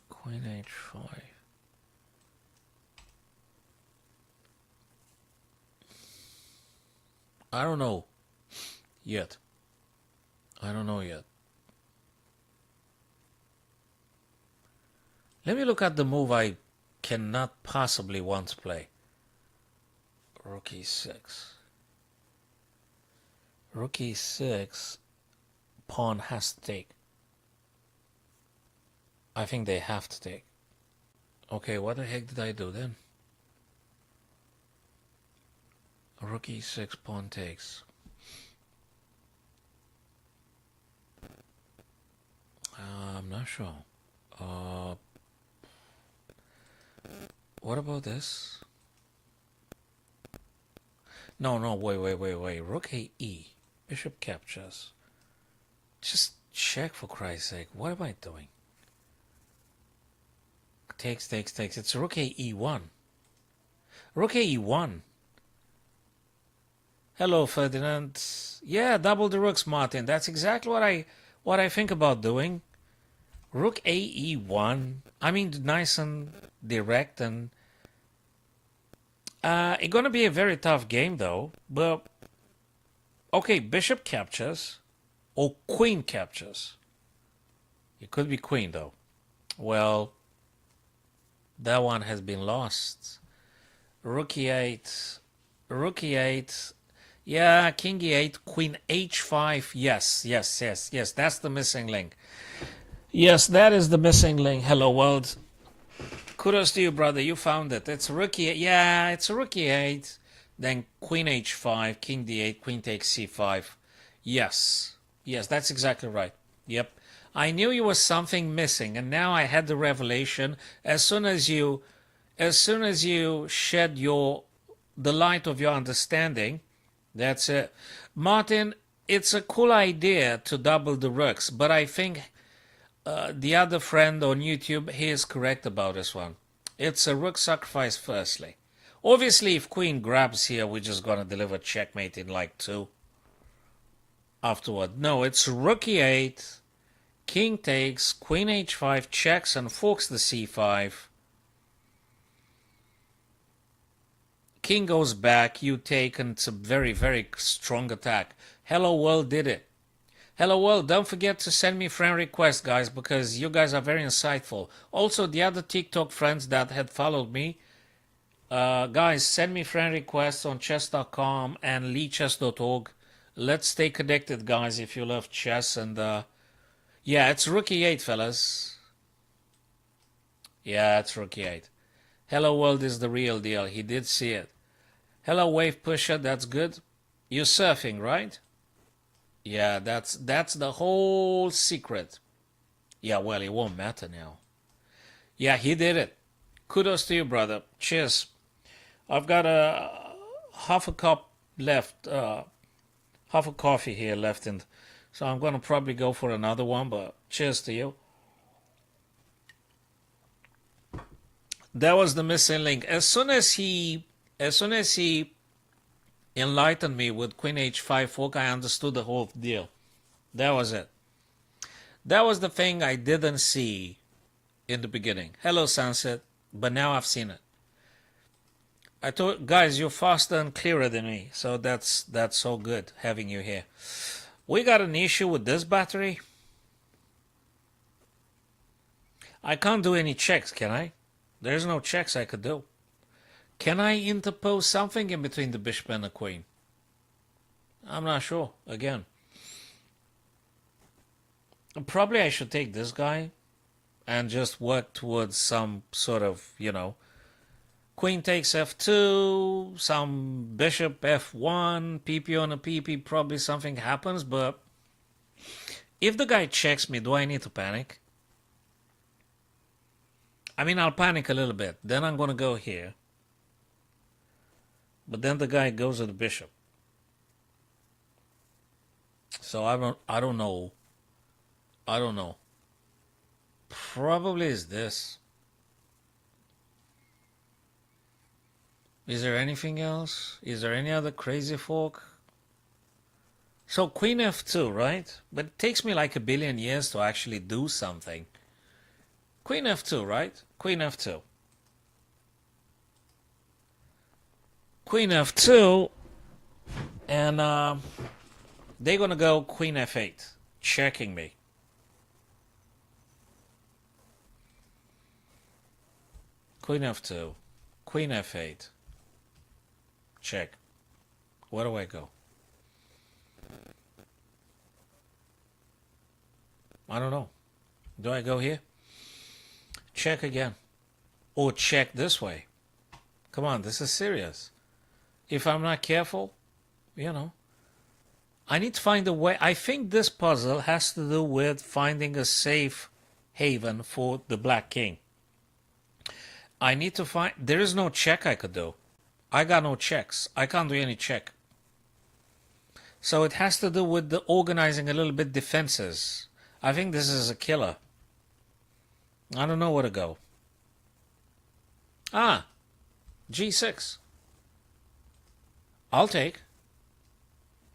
Queen h5. I don't know yet. I don't know yet. Let me look at the move I cannot possibly want to play. Rook e6. Rook e6. Pawn has to take. I think they have to take. Okay, what the heck did I do then? Rook e6, pawn takes. I'm not sure. What about this? No, wait. Rook AE. Bishop captures. Just check for Christ's sake. What am I doing? Takes. It's Rook AE1. Rook AE1. Hello, Ferdinand. Yeah, double the rooks, Martin. That's exactly what I think about doing. Rook AE1. I mean, nice and direct, and it's gonna be a very tough game, though. But okay, bishop captures or queen captures. It could be queen, though. Well, that one has been lost. Rook e8. Rook e8. Yeah, king e8, queen h5. Yes. That's the missing link. Yes, that is the missing link. Hello, world. Kudos to you, brother. You found it. It's rook e8. Yeah, it's rook e8. Then queen h5, king d8, queen takes c5. Yes, that's exactly right. Yep. I knew there was something missing, and now I had the revelation. As soon as you shed the light of your understanding, that's it. Martin, it's a cool idea to double the rooks, but I think the other friend on YouTube, he is correct about this one. It's a rook sacrifice firstly. Obviously, if queen grabs here, we're just going to deliver checkmate in like 2. Afterward. No, it's rook e8, king takes, queen h5, checks and forks the c5. King goes back, you take, and it's a very, very strong attack. Hello World did it. Hello World, don't forget to send me friend requests, guys, because you guys are very insightful. Also, the other TikTok friends that had followed me, guys, send me friend requests on chess.com and leechess.org. Let's stay connected, guys, if you love chess, and Yeah, it's rook e8, fellas. Yeah, it's rook e8. Hello world is the real deal. He did see it. Hello wave pusher, that's good. You're surfing, right? Yeah, that's the whole secret. Yeah, well, it won't matter now. Yeah, he did it. Kudos to you, brother. Cheers. I've got a half a cup left, half a coffee here left, and so I'm gonna probably go for another one. But cheers to you. That was the missing link. As soon as he enlightened me with Queen H5 fork, I understood the whole deal. That was it. That was the thing I didn't see in the beginning. Hello, Sunset. But now I've seen it. I told guys, you're faster and clearer than me, so that's so good having you here. We got an issue with this battery. I can't do any checks, can I? There's no checks I could do. Can I interpose something in between the bishop and the queen? I'm not sure. Again, probably I should take this guy and just work towards some sort of, queen takes f2, some bishop f1, pp on a pp, probably something happens, but if the guy checks me, do I need to panic? I mean, I'll panic a little bit. Then I'm going to go here. But then the guy goes to the bishop. So I don't know. I don't know. Probably is this. Is there anything else? Is there any other crazy fork? So queen f2, right? But it takes me like a billion years to actually do something. Queen f2, right? Queen f2. Queen f2, and they're going to go queen f8, checking me. Queen f2, queen f8, check. Where do I go? I don't know. Do I go here? Check again. Or check this way. Come on, this is serious. If I'm not careful, I need to find a way. I think this puzzle has to do with finding a safe haven for the Black King. I need to find... There is no check I could do. I got no checks. I can't do any check. So it has to do with the organizing a little bit defenses. I think this is a killer. I don't know where to go. Ah, G6. I'll take.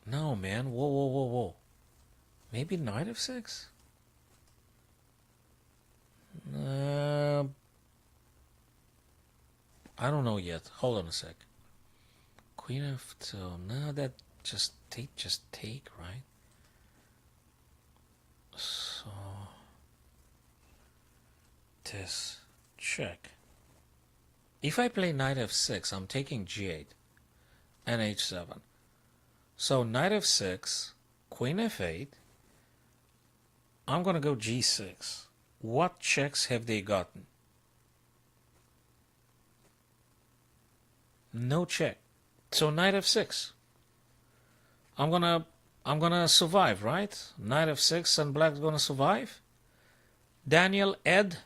No, man. Whoa, whoa, whoa, whoa. Maybe knight of 6? I don't know yet. Hold on a sec. Queen f2. No, that just take, right? So this check. If I play knight f6, I'm taking g8 and h7. So knight f6, queen f8. I'm going to go g6. What checks have they gotten? No check. So knight f6. I'm gonna survive, right? Knight f6 and black's gonna survive. Daniel, Ed.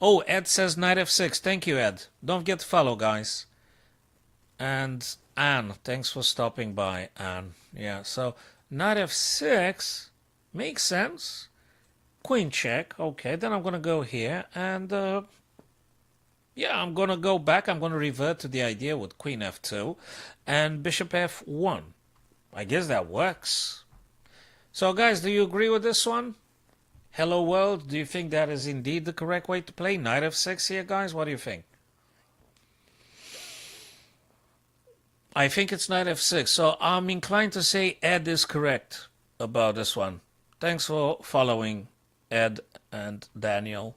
Oh, Ed says knight f6. Thank you, Ed. Don't forget to follow, guys. And Anne, thanks for stopping by, Anne. Yeah, so knight f6 makes sense. Queen check. Okay, then I'm gonna go here and yeah, I'm gonna go back. I'm gonna revert to the idea with queen f2 and bishop f1. I guess that works. So guys, do you agree with this one? Hello world, do you think that is indeed the correct way to play? Knight f6 here, guys? What do you think? I think it's knight f6. So I'm inclined to say Ed is correct about this one. Thanks for following, Ed and Daniel.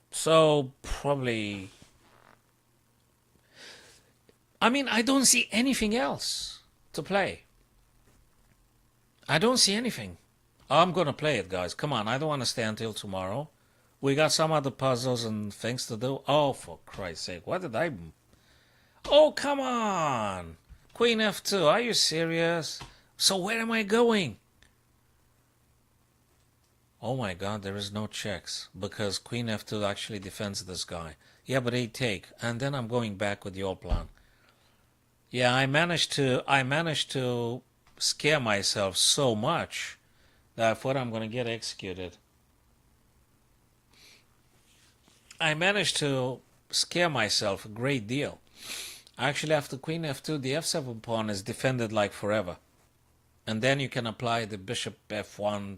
So probably... I mean, I don't see anything else to play. I don't see anything. I'm gonna play it, guys. Come on, I don't want to stay until tomorrow. We got some other puzzles and things to do. Oh, for Christ's sake, what did I... Oh, come on! Queen F2, are you serious? So where am I going? Oh my god, there is no checks, because Queen F2 actually defends this guy. Yeah, but they take, and then I'm going back with the old plan. Yeah, I managed to scare myself so much that I thought I'm gonna get executed. I managed to scare myself a great deal. Actually, after Queen F2, the F7 pawn is defended like forever. And then you can apply the Bishop F1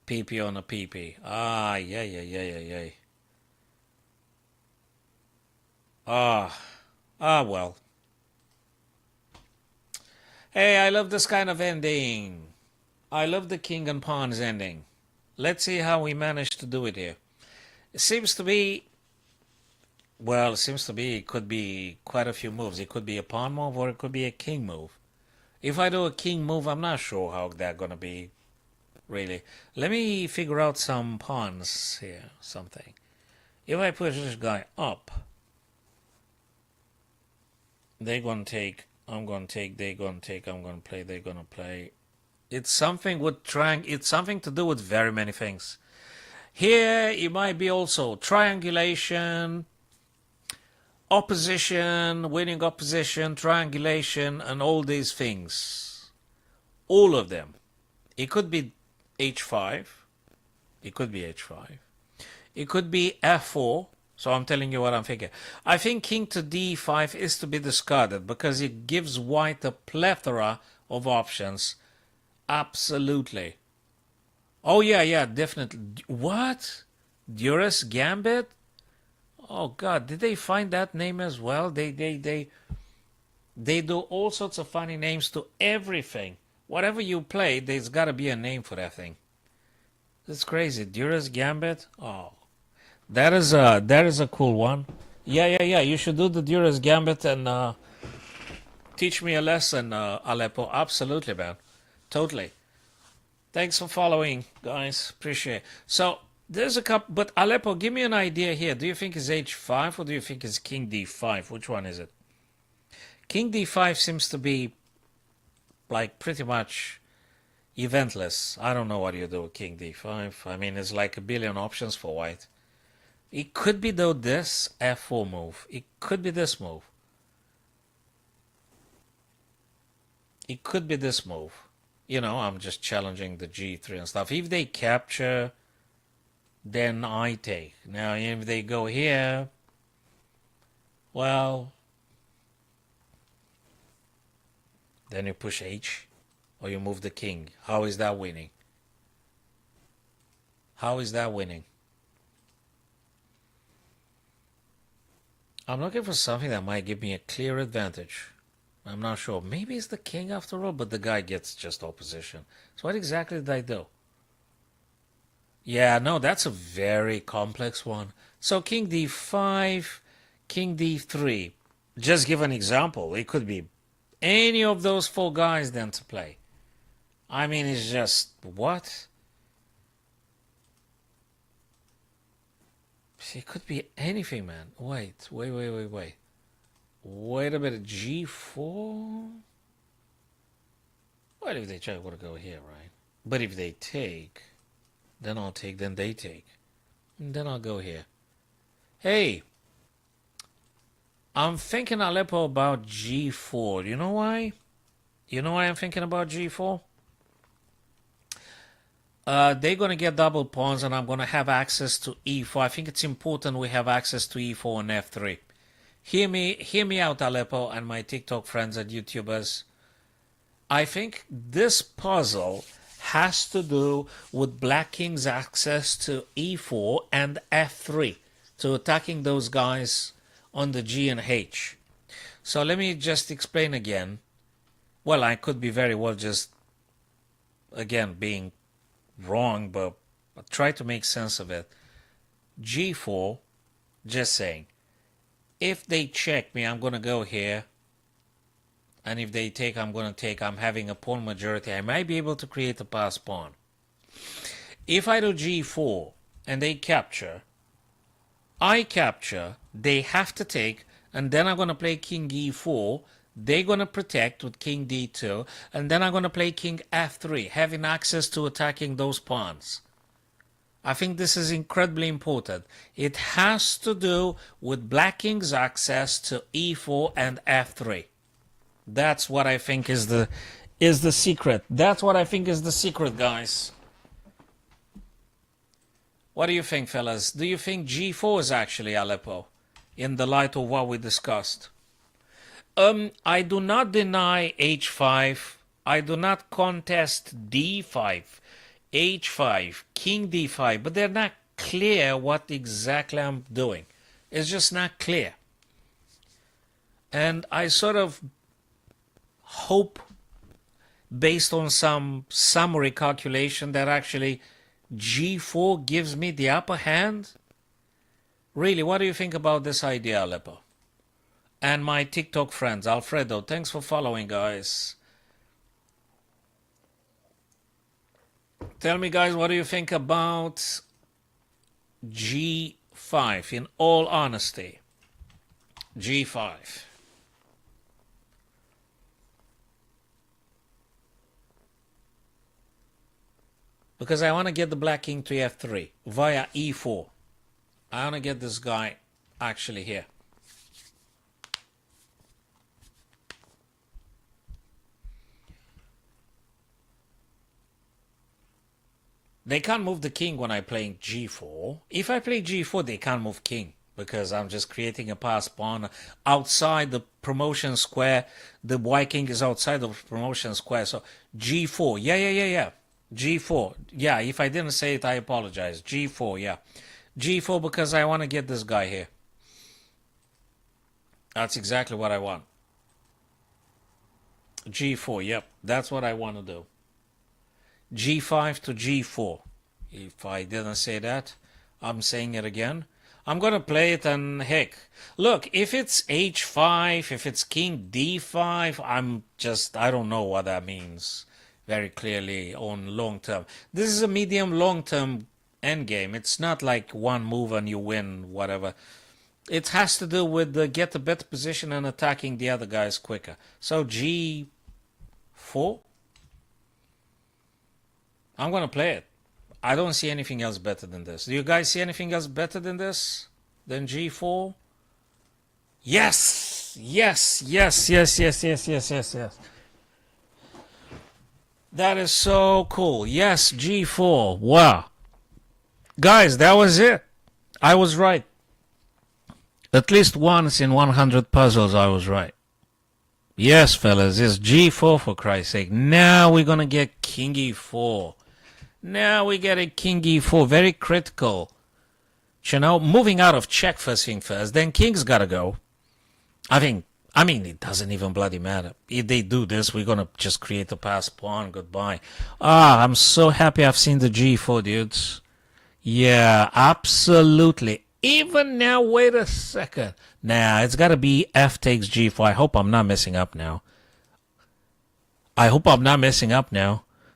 PP on a PP. Ah, yeah. Well. Hey, I love this kind of ending. I love the king and pawns ending. Let's see how we manage to do it here. It seems to be, well, it could be quite a few moves. It could be a pawn move or it could be a king move. If I do a king move, I'm not sure how that's gonna be, really. Let me figure out some pawns here, something. If I push this guy up, they're gonna take, I'm gonna take, they're gonna take, I'm gonna play, they're gonna play. It's something with it's something to do with very many things. Here it might be also triangulation, opposition, winning opposition, triangulation, and all these things. All of them. It could be h5. It could be h5. It could be f4. So I'm telling you what I'm thinking. I think king to d5 is to be discarded because it gives white a plethora of options. Absolutely. Oh, yeah, definitely. What? Duras Gambit? Oh, God, did they find that name as well? They do all sorts of funny names to everything. Whatever you play, there's got to be a name for that thing. It's crazy. Duras Gambit? Oh, that is a cool one. Yeah. You should do the Duras Gambit and teach me a lesson, Aleppo. Absolutely, man. Totally. Thanks for following, guys. Appreciate it. So, there's a couple, but Aleppo, give me an idea here. Do you think it's h5 or do you think it's king d5? Which one is it? King d5 seems to be, like, pretty much eventless. I don't know what you do with king d5. I mean, it's like a billion options for white. It could be, though, this f4 move. It could be this move. It could be this move. You know, I'm just challenging the g3 and stuff. If they capture, then I take. Now, if they go here, well, then you push h, or you move the king. How is that winning? How is that winning? I'm looking for something that might give me a clear advantage. I'm not sure. Maybe it's the king after all, but the guy gets just opposition. So what exactly did I do? Yeah, no, that's a very complex one. So king d5, king d3. Just give an example. It could be any of those four guys then to play. I mean, it's just, what? It could be anything, man. Wait. Wait a minute, g4? What if they try to go here, right? But if they take, then I'll take, then they take. And then I'll go here. Hey, I'm thinking, Aleppo, about g4. You know why? You know why I'm thinking about g4? They're going to get double pawns and I'm going to have access to e4. I think it's important we have access to e4 and f3. Hear me out, Aleppo, and my TikTok friends and YouTubers. I think this puzzle has to do with Black King's access to e4 and f3, to attacking those guys on the g and h. So let me just explain again. Well, I could be very well just, again, being wrong, but I'll try to make sense of it. g4, just saying. If they check me, I'm going to go here. And if they take, I'm going to take. I'm having a pawn majority. I might be able to create a pass pawn. If I do g4 and they capture, I capture, they have to take, and then I'm going to play king e4. They're going to protect with king d2, and then I'm going to play king f3, having access to attacking those pawns. I think this is incredibly important. It has to do with black king's access to e4 and f3. That's what I think is the secret. That's what I think is the secret, guys. What do you think, fellas? Do you think g4 is actually Aleppo in the light of what we discussed? I do not deny h5. I do not contest d5, h5, king d5, but they're not clear what exactly I'm doing. It's just not clear. And I sort of hope, based on some summary calculation, that actually g4 gives me the upper hand. Really, what do you think about this idea, Aleppo? And my TikTok friends, Alfredo, thanks for following, guys. Tell me, guys, what do you think about g5, in all honesty? g5. Because I want to get the black king to f3 via e4. I want to get this guy actually here. They can't move the king when I play g4. If I play g4, they can't move king, because I'm just creating a pass pawn outside the promotion square. The white king is outside the promotion square. So g4. Yeah. g4. Yeah, if I didn't say it, I apologize. g4, yeah. g4 because I want to get this guy here. That's exactly what I want. g4, yep. That's what I want to do. g5 to g4. If I didn't say that, I'm saying it again. I'm going to play it, and heck, look, if it's h5, if it's king d5, I don't know what that means very clearly on long term. This is a medium long term endgame. It's not like one move and you win, whatever. It has to do with the get a better position and attacking the other guys quicker. So g4, I'm going to play it. I don't see anything else better than this. Do you guys see anything else better than this? Than g4? Yes! Yes! That is so cool. Yes, g4. Wow. Guys, that was it. I was right. At least once in 100 puzzles I was right. Yes, fellas, it's g4 for Christ's sake. Now we're going to get king e4. Now we get a king e4. Very critical. You know, moving out of check first thing first. Then king's got to go. I mean, it doesn't even bloody matter. If they do this, we're going to just create a pass pawn. Goodbye. I'm so happy I've seen the g4, dudes. Yeah, absolutely. Even now, wait a second. Nah, it's got to be f takes g4. I hope I'm not messing up now.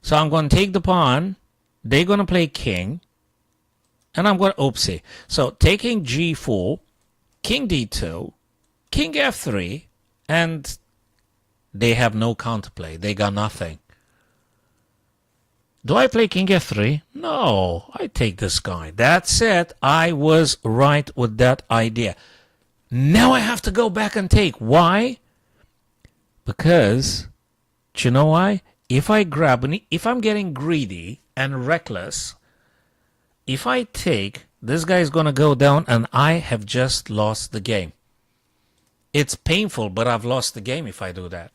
So I'm going to take the pawn. They're going to play king. And I'm going to, oopsie. So taking g4, king d2, king f3, and they have no counterplay. They got nothing. Do I play king f3? No, I take this guy. That's it. I was right with that idea. Now I have to go back and take. Why? Because, do you know why? If I grab, if I'm getting greedy and reckless, if I take, this guy is going to go down and I have just lost the game. It's painful, but I've lost the game if I do that.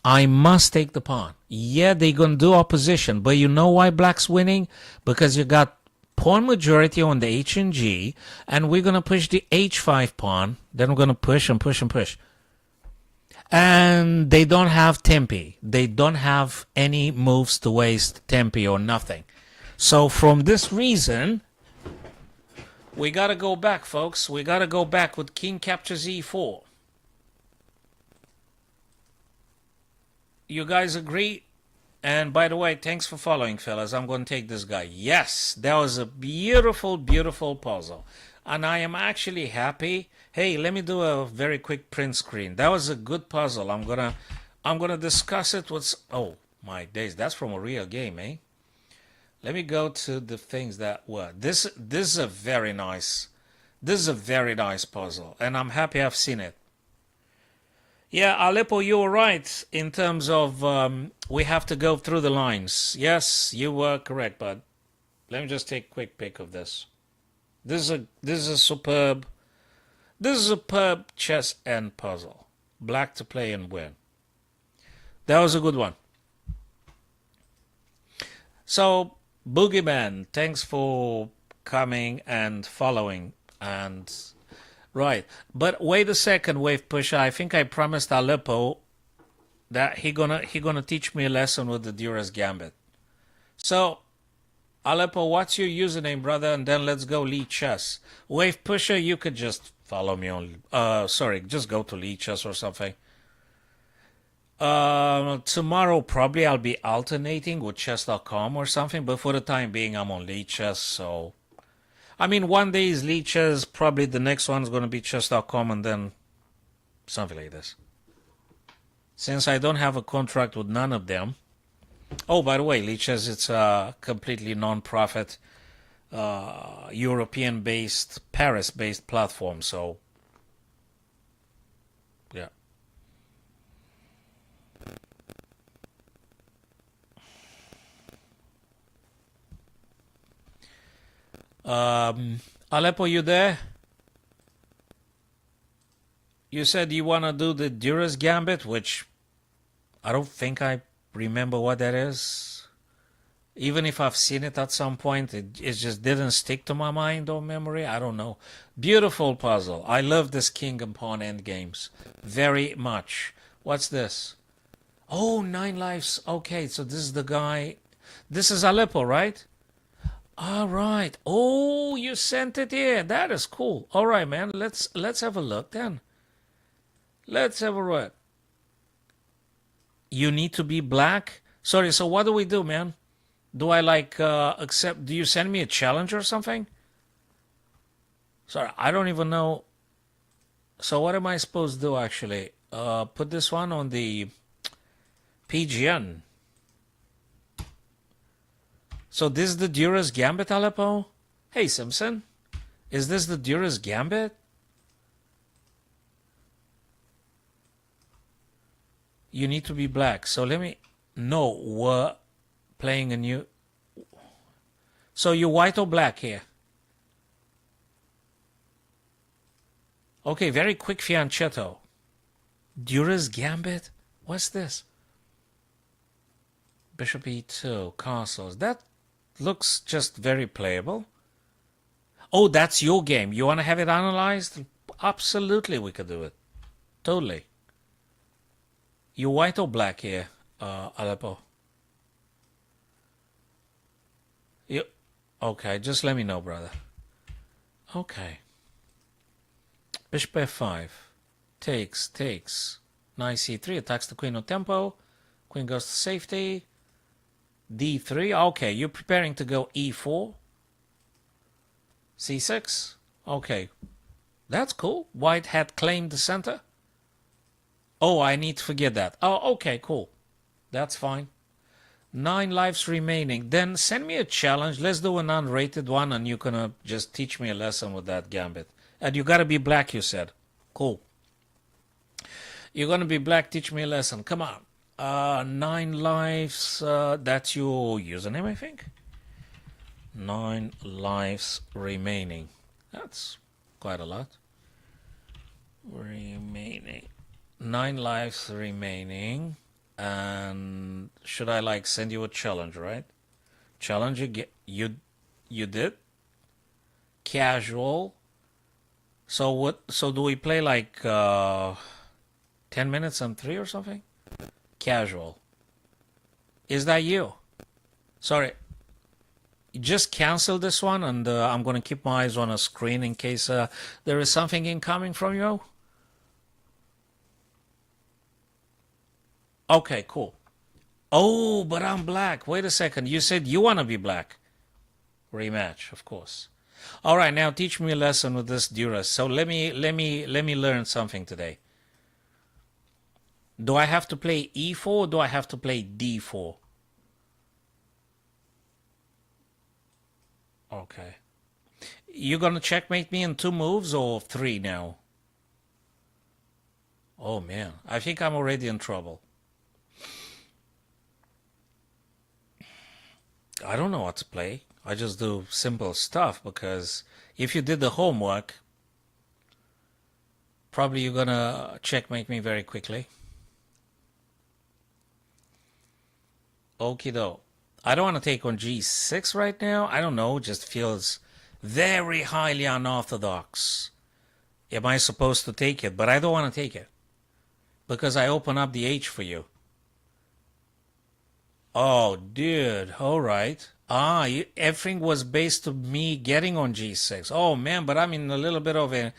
I must take the pawn. Yeah, they're going to do opposition, but you know why black's winning? Because you got pawn majority on the h and g, and we're going to push the h5 pawn. Then we're going to push and push and push. And they don't have tempi. They don't have any moves to waste tempi or nothing. So from this reason, we got to go back, folks. We got to go back with king captures e4. you guys agree? And by the way, thanks for following, fellas. I'm going to take this guy. Yes, that was a beautiful, beautiful puzzle. And I am actually happy. Hey, let me do a very quick print screen. That was a good puzzle. I'm gonna discuss it with. Oh my days, that's from a real game, eh? Let me go to the things that were. This is a very nice. This is a very nice puzzle, and I'm happy I've seen it. Yeah, Aleppo, you were right in terms of we have to go through the lines. Yes, you were correct, but let me just take a quick pic of this. This is a superb chess and puzzle. Black to play and win. That was a good one. So, Boogeyman, thanks for coming and following. And right, but wait a second, Wave Pusher. I think I promised Aleppo that he gonna teach me a lesson with the Duras Gambit. So, Aleppo, what's your username, brother? And then let's go Lee Chess. Wave Pusher, you could just follow me on. Sorry, just go to Lee Chess or something. Tomorrow probably I'll be alternating with chess.com or something, but for the time being I'm on Lee Chess, so I mean one day is Lee Chess, probably the next one's gonna be chess.com and then something like this. Since I don't have a contract with none of them. Oh, by the way, Lee Chess, it's a completely non-profit European-based, Paris-based platform, so yeah. Aleppo, you there? You said you want to do the Duras Gambit, which I don't think I remember what that is. Even if I've seen it at some point, it just didn't stick to my mind or memory. I don't know. Beautiful puzzle. I love this king and pawn end games very much. What's this? Oh, 9 lives. Okay, so this is the guy. This is Aleppo, right? All right. Oh, you sent it here. That is cool. All right, man. Let's have a look then. Let's have a look. You need to be black. Sorry. So what do we do, man? Do I like accept? Do you send me a challenge or something? Sorry, I don't even know. So what am I supposed to do actually? Put this one on the PGN. So this is the Duras Gambit, Aleppo? Hey, Simpson. Is this the Duras Gambit? You need to be black. So let me... No, we're playing a new... So you white or black here? Okay, very quick fianchetto. Duras Gambit? What's this? Bishop e2, castles. That looks just very playable. Oh, that's your game. You want to have it analyzed? Absolutely, we could do it. Totally. You white or black here, Aleppo? You okay? Just let me know, brother. Okay. Bishop f5, takes. Knight c3 attacks the queen on tempo. Queen goes to safety. d3. Okay, you're preparing to go e4. c6. Okay, that's cool. White had claimed the center. Oh, I need to forget that. Oh, okay, cool. That's fine. 9 lives remaining. Then send me a challenge. Let's do an unrated one, and you're gonna just teach me a lesson with that gambit. And you gotta be black, you said. Cool. You're gonna be black. Teach me a lesson. Come on. 9 lives. That's your username, I think. 9 lives remaining. That's quite a lot. Remaining. 9 lives remaining. And should I like send you a challenge, right? Challenge you did? Casual. So what? So do we play like 10 minutes on 3 or something? Casual. Is that you? Sorry. Just cancel this one, and I'm going to keep my eyes on a screen in case there is something incoming from you. Okay, cool. Oh, but I'm black. Wait a second. You said you want to be black. Rematch, of course. All right, now teach me a lesson with this Duras. So let me learn something today. Do I have to play E4 or do I have to play D4? Okay. You gonna checkmate me in 2 moves or 3 now? Oh man, I think I'm already in trouble. I don't know what to play. I just do simple stuff because if you did the homework, probably you're gonna checkmate me very quickly. Okie doke. I don't want to take on G6 right now. I don't know, just feels very highly unorthodox. Am I supposed to take it? But I don't want to take it because I open up the H for you. Oh, dude. All right. Everything was based on me getting on G6. Oh, man, but I'm in a little bit of a...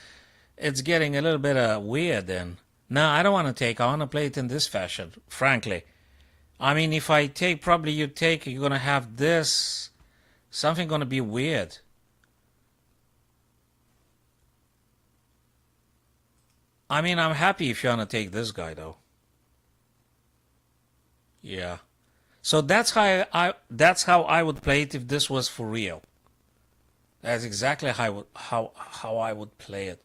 It's getting a little bit weird then. No, I don't want to take. I want to play it in this fashion, frankly. I mean, if I take, probably you take, you're going to have this. Something going to be weird. I mean, I'm happy if you want to take this guy, though. Yeah. So that's how I would play it if this was for real. That's exactly how I would play it.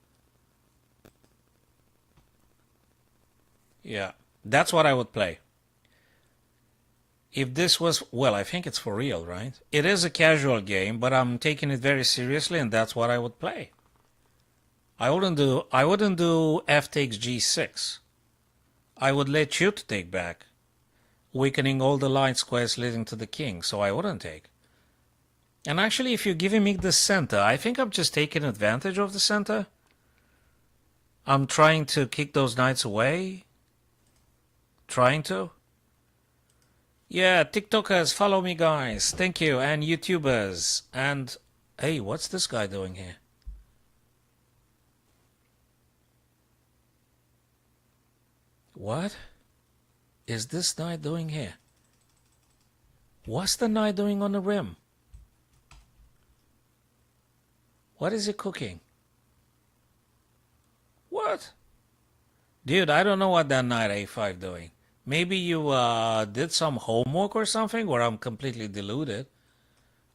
Yeah. That's what I would play. If this was, well, I think it's for real, right? It is a casual game, but I'm taking it very seriously, and that's what I would play. I wouldn't do f takes g6. I would let you to take back, weakening all the line squares leading to the king, so I wouldn't take. And actually, if you're giving me the center, I think I'm just taking advantage of the center. I'm trying to kick those knights away. Trying to. Yeah, TikTokers, follow me, guys. Thank you. And YouTubers. And, hey, what's this guy doing here? What is this knight doing here? What's the knight doing on the rim? What is he cooking? What? Dude, I don't know what that knight a5 doing. Maybe you did some homework or something, or I'm completely deluded.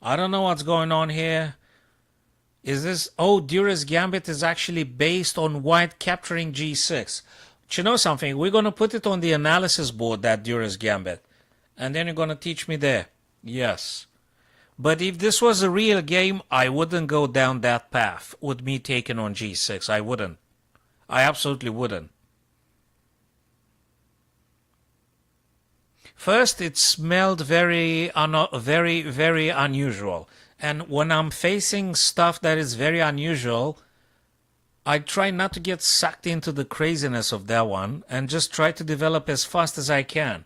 I don't know what's going on here. Is this... Oh, Duras Gambit is actually based on white capturing g6. But you know something? We're going to put it on the analysis board, that Duras Gambit. And then you're going to teach me there. Yes. But if this was a real game, I wouldn't go down that path with me taking on g6. I wouldn't. I absolutely wouldn't. First, it smelled very, very unusual. And when I'm facing stuff that is very unusual, I try not to get sucked into the craziness of that one and just try to develop as fast as I can.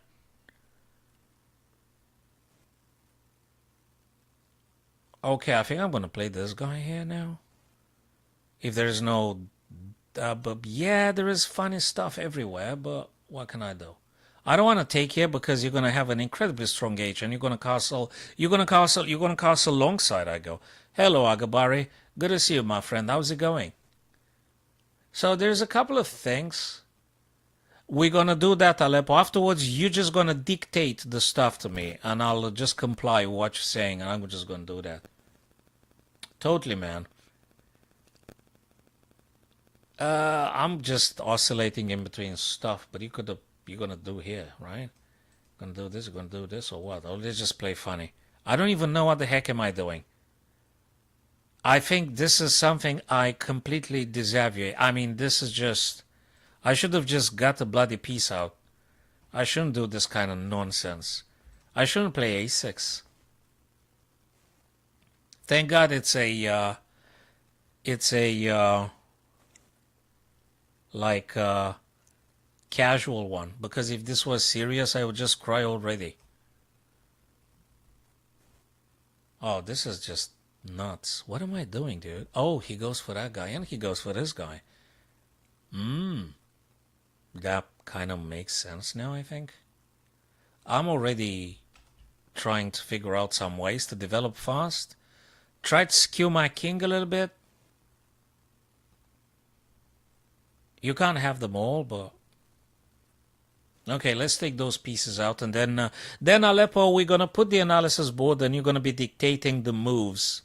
Okay, I think I'm going to play this guy here now. If there's no... but yeah, there is funny stuff everywhere, but what can I do? I don't want to take here because you're going to have an incredibly strong H and you're going to castle alongside I go. Hello, Agabari. Good to see you, my friend. How's it going? So there's a couple of things. We're going to do that, Aleppo. Afterwards, you're just going to dictate the stuff to me and I'll just comply with what you're saying and I'm just going to do that. Totally, man. I'm just oscillating in between stuff, but you're gonna do here, right? Gonna do this, you're gonna do this, or what? Or let's just play funny. I don't even know what the heck am I doing. I think this is something I completely disavow. I mean, this is just... I should have just got the bloody piece out. I shouldn't do this kind of nonsense. I shouldn't play a6. Thank God it's a... casual one, because if this was serious I would just cry already. Oh, this is just nuts. What am I doing, dude? Oh, he goes for that guy and he goes for this guy. That kind of makes sense now, I think. I'm already trying to figure out some ways to develop fast. Try to skew my king a little bit. You can't have them all, but okay, let's take those pieces out, and then Aleppo, we're gonna put the analysis board, and you're gonna be dictating the moves.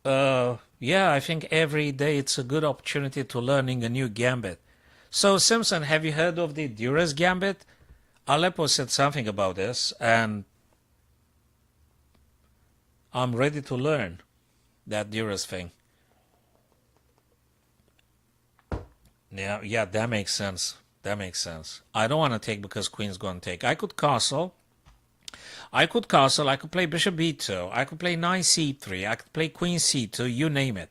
Yeah, I think every day it's a good opportunity to learning a new gambit. So, Simpson, have you heard of the Duras gambit? Aleppo said something about this, and I'm ready to learn that Duras thing. Yeah, that makes sense. That makes sense. I don't want to take because queen's going to take. I could castle. I could play bishop b2. I could play knight c3. I could play queen c2. You name it.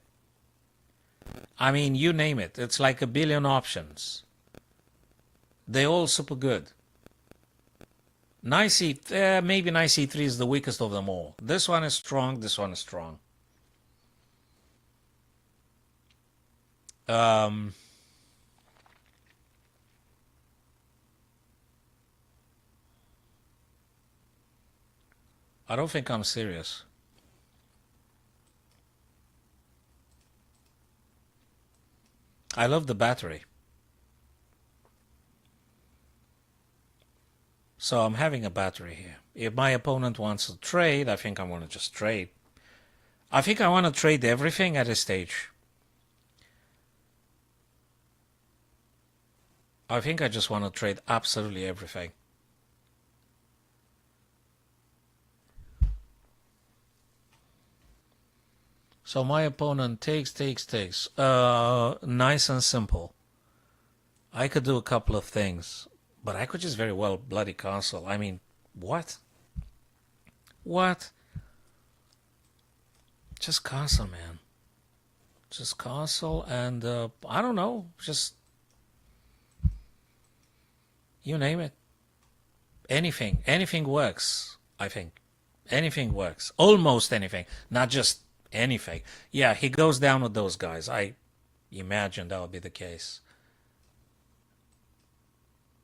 I mean, you name it. It's like a billion options. They all super good. Maybe knight c3 is the weakest of them all. This one is strong. This one is strong. I don't think I'm serious. I love the battery. So I'm having a battery here. If my opponent wants to trade, I think I want to just trade. I think I want to trade everything at this stage. I think I just want to trade absolutely everything. So my opponent takes. Nice and simple. I could do a couple of things, but I could just very well bloody castle. I mean, what? What? Just castle, man. Just castle and, I don't know, just, you name it. Anything works, I think. Anything works. Almost anything. Not just anything. Yeah, he goes down with those guys. I imagine that would be the case.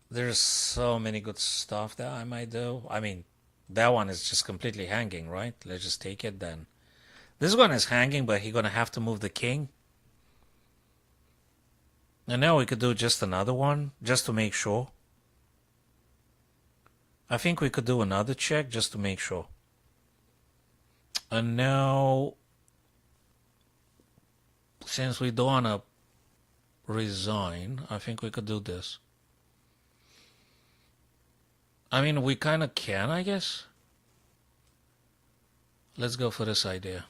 There's so many good stuff that I might do. I mean, that one is just completely hanging, right? Let's just take it then. This one is hanging, but he's gonna have to move the king. And now we could do just another one, just to make sure. I think we could do another check just to make sure. And now, since we don't want to resign, I think we could do this. I mean, we kind of can, I guess. Let's go for this idea.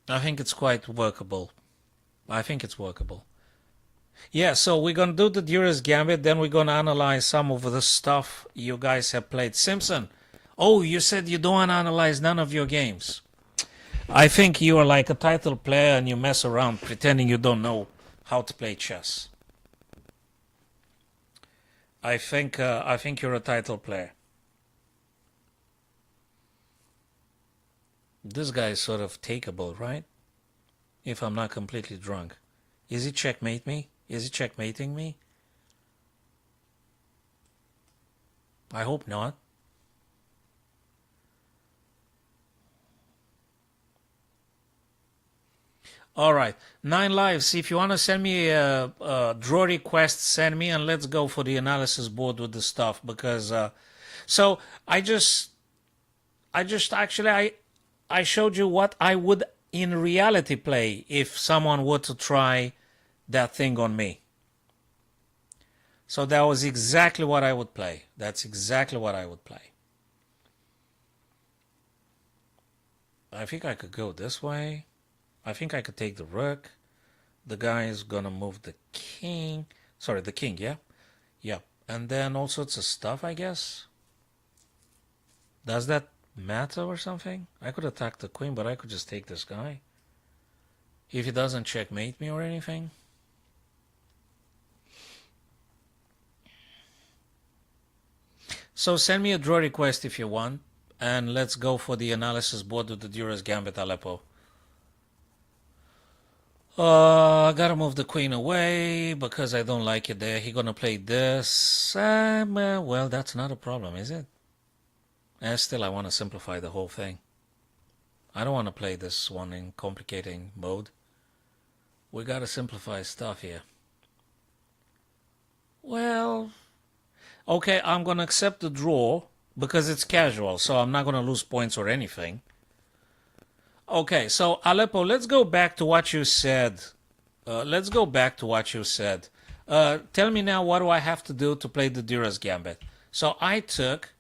I think it's quite workable. I think it's workable. Yeah, so we're going to do the Duras Gambit, then we're going to analyze some of the stuff you guys have played. Simpson, oh, you said you don't want to analyze none of your games. I think you are like a title player and you mess around pretending you don't know how to play chess. I think you're a title player. This guy is sort of takeable, right? If I'm not completely drunk. Is he checkmate me? Is he checkmating me? I hope not. All right, 9 lives. If you want to send me a draw request, send me, and let's go for the analysis board with the stuff. Because so I showed you what I would in reality play if someone were to try that thing on me. So that was exactly what I would play. That's exactly what I would play. I think I could go this way. I think I could take the rook. The guy is gonna move the king. Sorry, the king, yeah? Yeah. And then all sorts of stuff, I guess. Does that matter or something? I could attack the queen, but I could just take this guy. If he doesn't checkmate me or anything. So send me a draw request if you want, and let's go for the analysis board with the Duras Gambit Aleppo. I gotta move the queen away because I don't like it there. He gonna play this. Well, that's not a problem, is it? Still, I want to simplify the whole thing. I don't want to play this one in complicating mode. We gotta simplify stuff here. Well, okay, I'm gonna accept the draw because it's casual, so I'm not gonna lose points or anything. Okay, so Aleppo, let's go back to what you said. Tell me now, what do I have to do to play the Duras Gambit? So I took,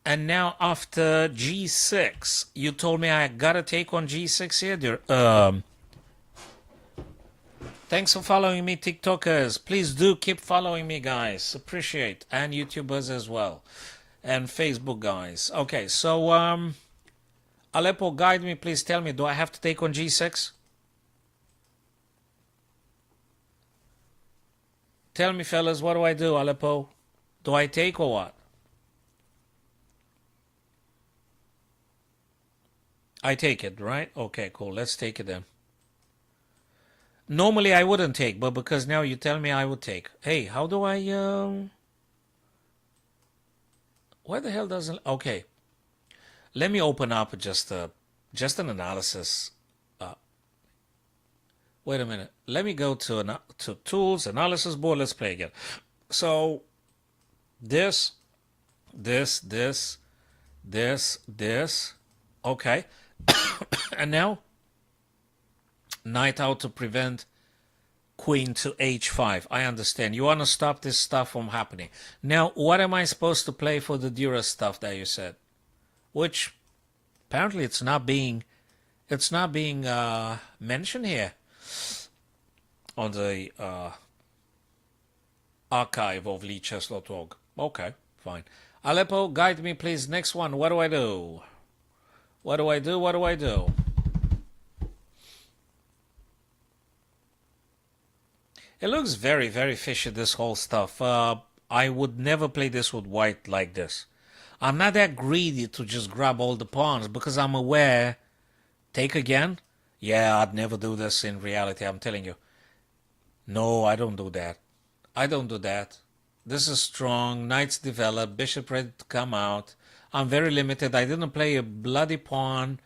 and now after G6, you told me I gotta take on G6 here. Thanks for following me, TikTokers. Please do keep following me, guys. Appreciate, and YouTubers as well, and Facebook guys. Okay, so Aleppo, guide me, please tell me, do I have to take on G6? Tell me, fellas, what do I do, Aleppo? Do I take or what? I take it, right? Okay, cool. Let's take it then. Normally I wouldn't take, but because now you tell me I would take. Hey, how do I, why the hell doesn't... Okay. Let me open up just an analysis. Wait a minute. Let me go to Tools, Analysis Board. Let's play again. So, this. Okay. And now, knight out to prevent queen to h5. I understand. You want to stop this stuff from happening. Now, what am I supposed to play for the Dura stuff that you said? Which apparently it's not being mentioned here on the archive of lichess.org. Okay, fine. Aleppo, guide me please. Next one. What do I do? What do I do? What do I do? It looks very, very fishy, this whole stuff. I would never play this with white like this. I'm not that greedy to just grab all the pawns because I'm aware. Take again? Yeah, I'd never do this in reality, I'm telling you. No, I don't do that. I don't do that. This is strong. Knights develop. Bishop ready to come out. I'm very limited. I didn't play a bloody pawn.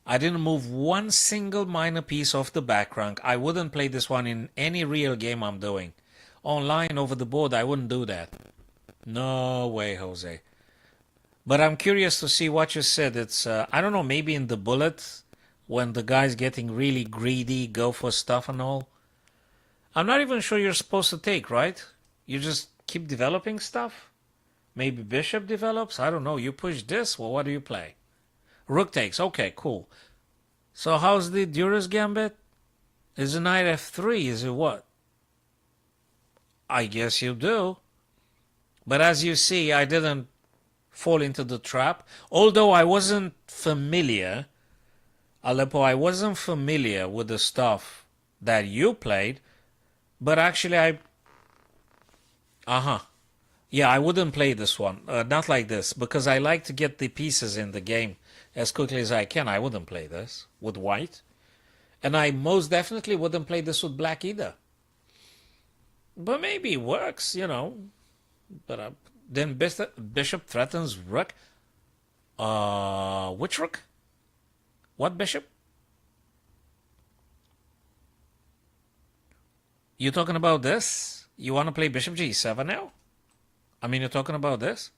I didn't move one single minor piece off the back rank. I wouldn't play this one in any real game I'm doing. Online, over the board, I wouldn't do that. No way, Jose. But I'm curious to see what you said. It's, I don't know, maybe in the bullet, when the guy's getting really greedy, go for stuff and all. I'm not even sure you're supposed to take, right? You just keep developing stuff? Maybe bishop develops? I don't know. You push this? Well, what do you play? Rook takes. Okay, cool. So how's the Duras Gambit? Is it knight f3? Is it what? I guess you do. But as you see, I didn't fall into the trap. Although I wasn't familiar, Aleppo, I wasn't familiar with the stuff that you played. But actually yeah, I wouldn't play this one. Not like this. Because I like to get the pieces in the game as quickly as I can. I wouldn't play this with white. And I most definitely wouldn't play this with black either. But maybe it works, you know. But then bishop threatens rook. Which rook? What bishop? You talking about this? You want to play bishop g7 now? I mean, you're talking about this?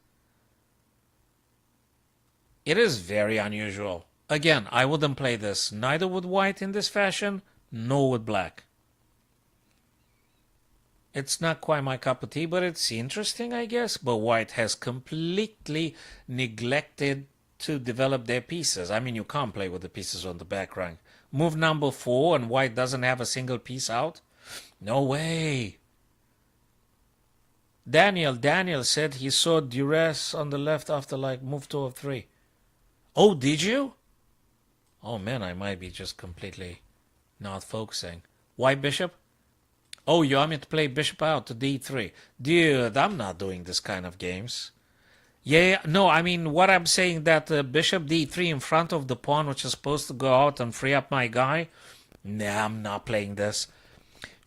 It is very unusual. Again, I wouldn't play this neither with white in this fashion, nor with black. It's not quite my cup of tea, but it's interesting, I guess. But white has completely neglected to develop their pieces. I mean, you can't play with the pieces on the back rank. Move number 4 and white doesn't have a single piece out? No way. Daniel said he saw duress on the left after like move 2 of 3. Oh, did you? Oh man, I might be just completely not focusing. White bishop? Oh, you want me to play bishop out to d3? Dude, I'm not doing this kind of games. Yeah, no, I mean, what I'm saying that bishop d3 in front of the pawn, which is supposed to go out and free up my guy, Nah, I'm not playing this.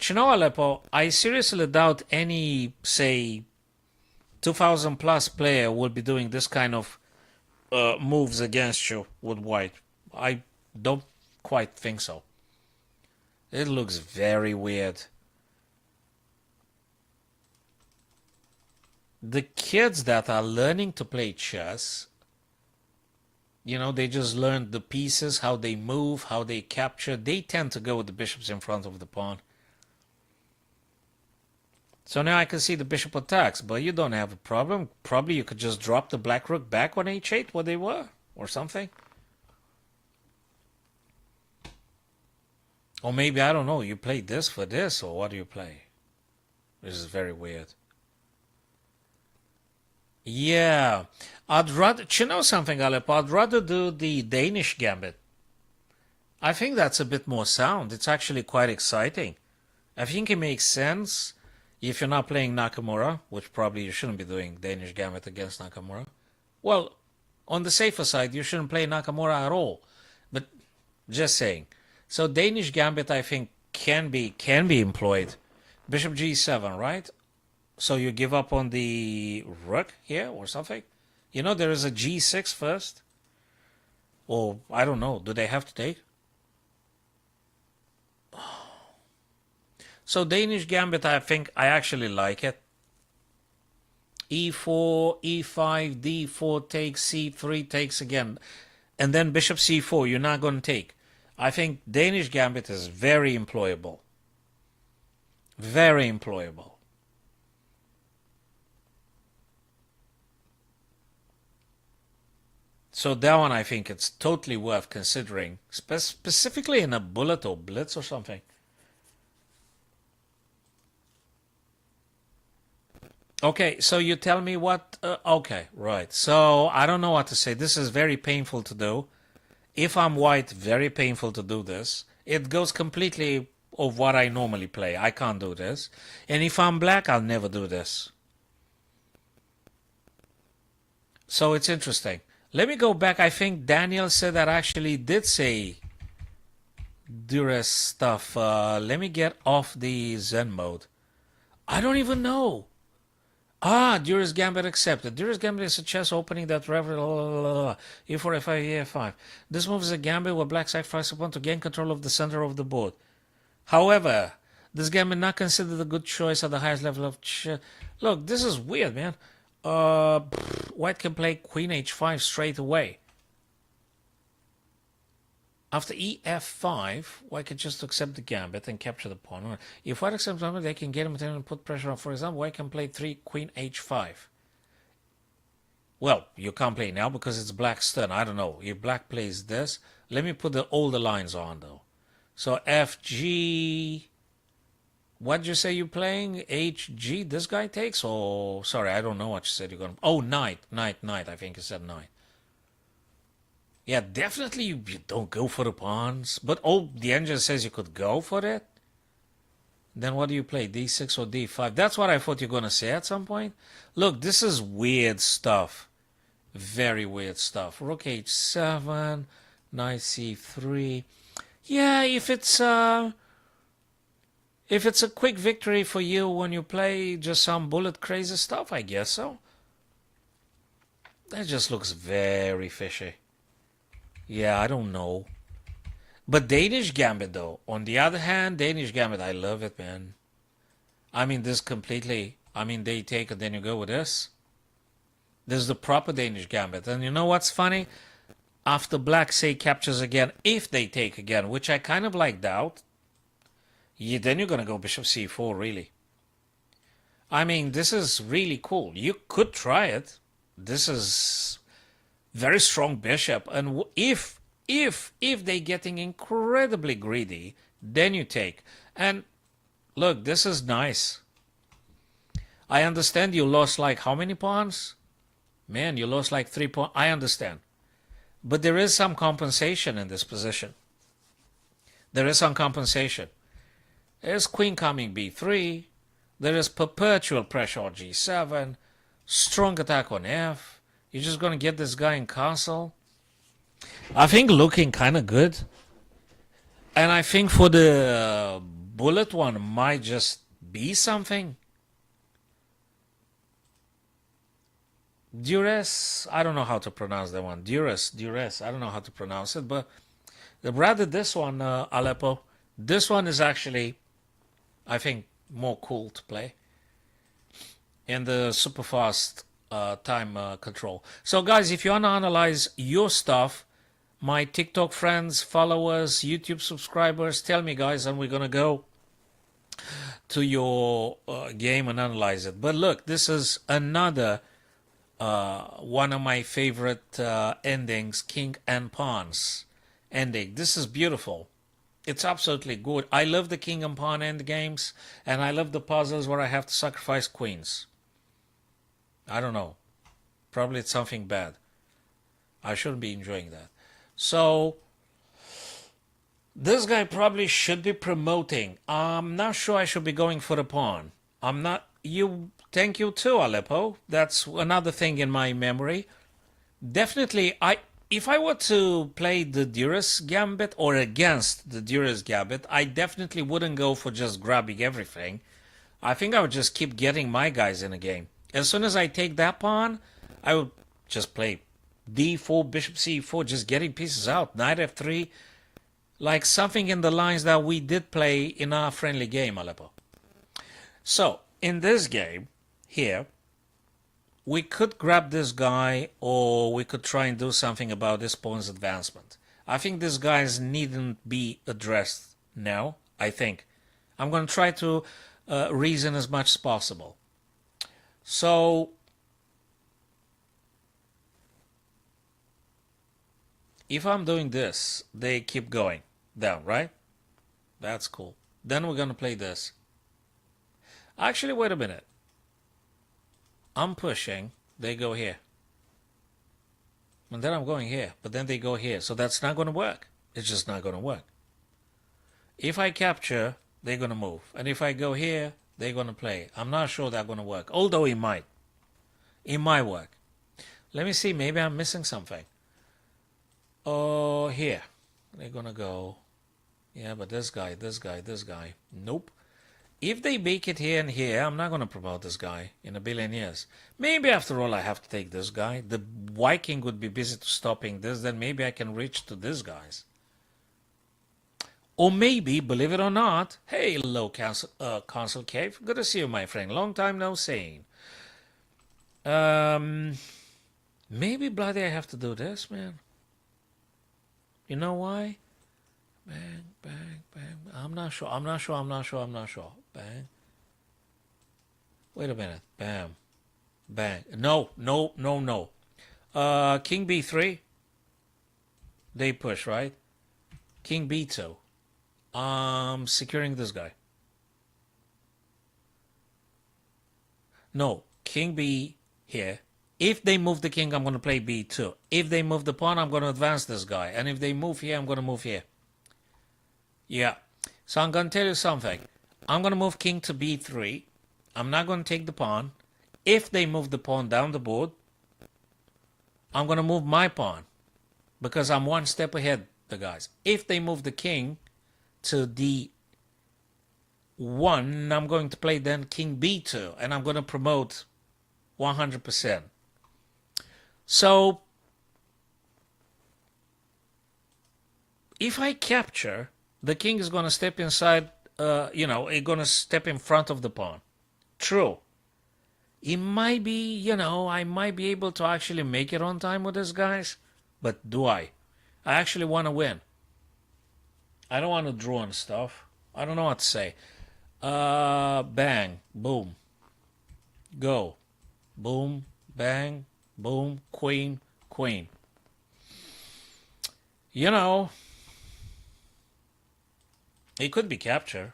You know, Aleppo, I seriously doubt any, say, 2000 plus player will be doing this kind of moves against you with white. I don't quite think so. It looks very weird. The kids that are learning to play chess, you know, they just learned the pieces, how they move, how they capture. They tend to go with the bishops in front of the pawn. So now I can see the bishop attacks, but you don't have a problem. Probably you could just drop the black rook back on h8 where they were, or something. Or maybe, I don't know, you play this for this, or what do you play? This is very weird. Yeah, I'd rather, you know something, Aleppo? I'd rather do the Danish gambit. I think that's a bit more sound. It's actually quite exciting. I think it makes sense if you're not playing Nakamura, which probably you shouldn't be doing Danish gambit against Nakamura. Well, on the safer side, you shouldn't play Nakamura at all. But just saying. So Danish gambit, I think, can be employed. Bishop g7, right? So you give up on the rook here or something? You know, there is a g6 first. Or, I don't know, do they have to take? So Danish gambit, I think I actually like it. e4, e5, d4 takes, c3 takes again. And then bishop c4, you're not going to take. I think Danish gambit is very employable. Very employable. So that one, I think it's totally worth considering, specifically in a bullet or blitz or something. Okay, so you tell me what... okay, right. So I don't know what to say. This is very painful to do. If I'm white, very painful to do this. It goes completely of what I normally play. I can't do this. And if I'm black, I'll never do this. So it's interesting. Let me go back. I think Daniel said that I actually did say Duress stuff. Let me get off the Zen mode. I don't even know. Ah, Duress Gambit accepted. Duress Gambit is a chess opening that e4, f5, e5. This move is a gambit where black sacrifices a pawn to gain control of the center of the board. However, this gambit not considered a good choice at the highest level of chess. Look, this is weird, man. White can play queen h5 straight away. After ef5, white can just accept the gambit and capture the pawn. If white accepts the gambit, they can get him and put pressure on. For example, white can play 3 queen h5. Well, you can't play now because it's black's turn. I don't know. If black plays this, let me put all the lines on though. So fg... What did you say you're playing? HG, this guy takes? Oh, sorry, I don't know what you said you're going to... Oh, knight. I think you said knight. Yeah, definitely you don't go for the pawns. But, oh, the engine says you could go for it? Then what do you play, d6 or d5? That's what I thought you were going to say at some point. Look, this is weird stuff. Very weird stuff. Rook h7, knight c3. Yeah, if it's a quick victory for you when you play just some bullet crazy stuff, I guess so. That just looks very fishy. Yeah, I don't know. But Danish Gambit, though. On the other hand, Danish Gambit, I love it, man. I mean, this completely... I mean, they take it, then you go with this. This is the proper Danish Gambit. And you know what's funny? After black, say, captures again, if they take again, which I kind of like doubt, then you're going to go bishop c4, really. I mean, this is really cool. You could try it. This is very strong bishop. And if they're getting incredibly greedy, then you take. And look, this is nice. I understand you lost like how many pawns? Man, you lost like 3 pawns. I understand. But there is some compensation in this position. There is some compensation. There's queen coming b3. There is perpetual pressure on g7. Strong attack on f. You're just going to get this guy in castle. I think looking kind of good. And I think for the bullet one might just be something. Duress, I don't know how to pronounce that one. Duress, I don't know how to pronounce it, but rather this one, Aleppo, this one is actually, I think, more cool to play in the super fast time control. So guys, if you want to analyze your stuff, my TikTok friends, followers, YouTube subscribers, tell me guys, and we're gonna go to your game and analyze it. But look, this is another one of my favorite endings, King and Pawns ending. This is beautiful. It's absolutely good. I love the King and Pawn end games, and I love the puzzles where I have to sacrifice queens. I don't know. Probably it's something bad. I shouldn't be enjoying that. So, this guy probably should be promoting. I'm not sure I should be going for the pawn. I'm not... You... Thank you too, Aleppo. That's another thing in my memory. Definitely, if I were to play the Duras Gambit or against the Duras Gambit, I definitely wouldn't go for just grabbing everything. I think I would just keep getting my guys in a game. As soon as I take that pawn, I would just play d4, bishop c4, just getting pieces out. Knight f3, like something in the lines that we did play in our friendly game, Aleppo. So, in this game, here, we could grab this guy, or we could try and do something about this pawn's advancement. I think these guys needn't be addressed now, I think. I'm going to try to reason as much as possible. So, if I'm doing this, they keep going down, right? That's cool. Then we're going to play this. Actually, wait a minute. I'm pushing, they go here. And then I'm going here, but then they go here. So that's not going to work. It's just not going to work. If I capture, they're going to move. And if I go here, they're going to play. I'm not sure that's going to work, although it might. It might work. Let me see, maybe I'm missing something. Oh, here. They're going to go. Yeah, but this guy. Nope. If they make it here and here, I'm not going to promote this guy in a billion years. Maybe after all I have to take this guy. The Viking would be busy stopping this, then maybe I can reach to these guys. Or maybe, believe it or not, hey, hello, Consul Cave. Good to see you, my friend. Long time no seeing. Maybe bloody I have to do this, man. You know why? Bang, bang, bang. I'm not sure. Bang. Wait a minute. Bam. Bang. No. King b3. They push, right? King b2. Securing this guy. No. King b here. If they move the king, I'm going to play b2. If they move the pawn, I'm going to advance this guy. And if they move here, I'm going to move here. Yeah. So I'm going to tell you something. I'm going to move king to b3. I'm not going to take the pawn. If they move the pawn down the board, I'm going to move my pawn. Because I'm one step ahead, the guys. If they move the king to d1, I'm going to play then king b2. And I'm going to promote 100%. So, if I capture, the king is going to step inside, it's going to step in front of the pawn. True. It might be, I might be able to actually make it on time with these guys. But do I? I actually want to win. I don't want to draw and stuff. I don't know what to say. Bang. Boom. Go. Boom. Bang. Boom. Queen. Queen. It could be capture.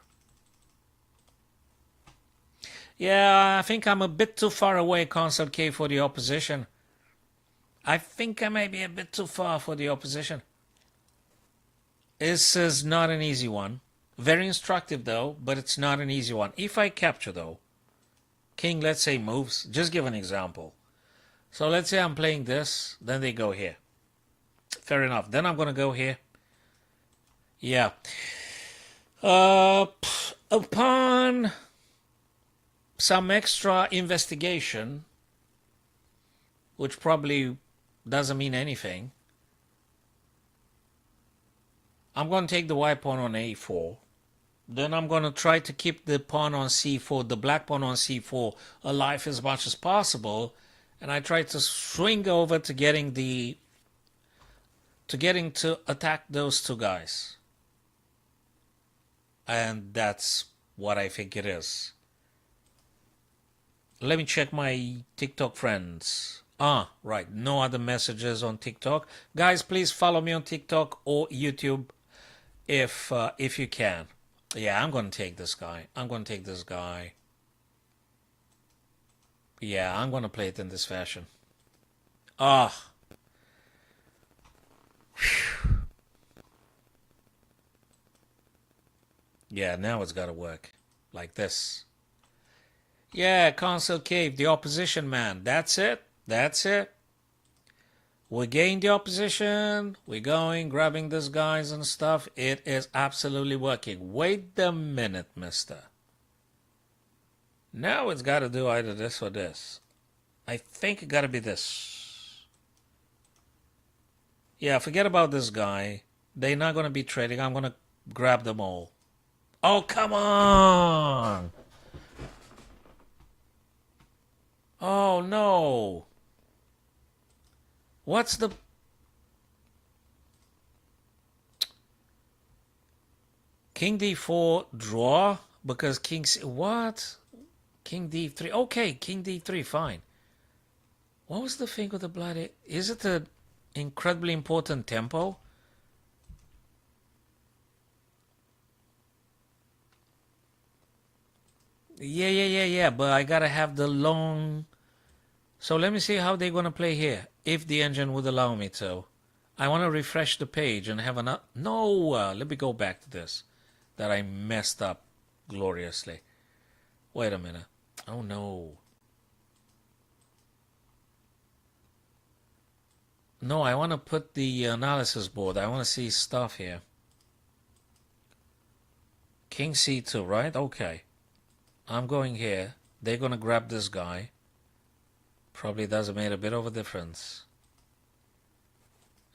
Yeah, I think I'm a bit too far away, Consul K, for the opposition. I think I may be a bit too far for the opposition. This is not an easy one. Very instructive, though, but it's not an easy one. If I capture, though, king, let's say, moves. Just give an example. So let's say I'm playing this, then they go here. Fair enough. Then I'm going to go here. Yeah. Upon some extra investigation, which probably doesn't mean anything, I'm going to take the white pawn on a4. Then I'm going to try to keep the pawn on c4, the black pawn on c4, alive as much as possible. And I try to swing over to getting to attack those two guys. And that's what I think it is. Let me check my TikTok friends. Ah, right. No other messages on TikTok. Guys, please follow me on TikTok or YouTube if you can. Yeah, I'm going to take this guy. I'm going to take this guy. Yeah, I'm going to play it in this fashion. Ah. Yeah, now it's got to work. Like this. Yeah, Council Cave, the opposition man. That's it. That's it. We gained the opposition. We're going, grabbing these guys and stuff. It is absolutely working. Wait a minute, mister. Now it's got to do either this or this. I think it got to be this. Yeah, forget about this guy. They're not going to be trading. I'm going to grab them all. Oh, come on! Oh, no! What's the... King d4 draw? Because king... What? King d3. Okay, king d3, fine. What was the thing with the bloody... Is it an incredibly important tempo? Yeah, but I gotta have the long... So let me see how they're gonna play here, if the engine would allow me to. I want to refresh the page and have another... No, let me go back to this, that I messed up gloriously. Wait a minute. Oh, no. No, I want to put the analysis board. I want to see stuff here. King c2, right? Okay. I'm going here. They're going to grab this guy. Probably doesn't make a bit of a difference.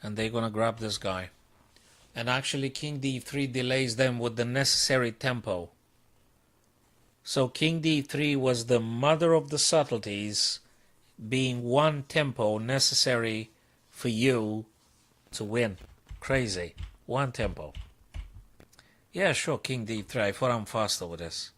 And they're going to grab this guy. And actually king d3 delays them with the necessary tempo. So king d3 was the mother of the subtleties, being one tempo necessary for you to win. Crazy. One tempo. Yeah, sure, king d3. I thought I'm faster with this.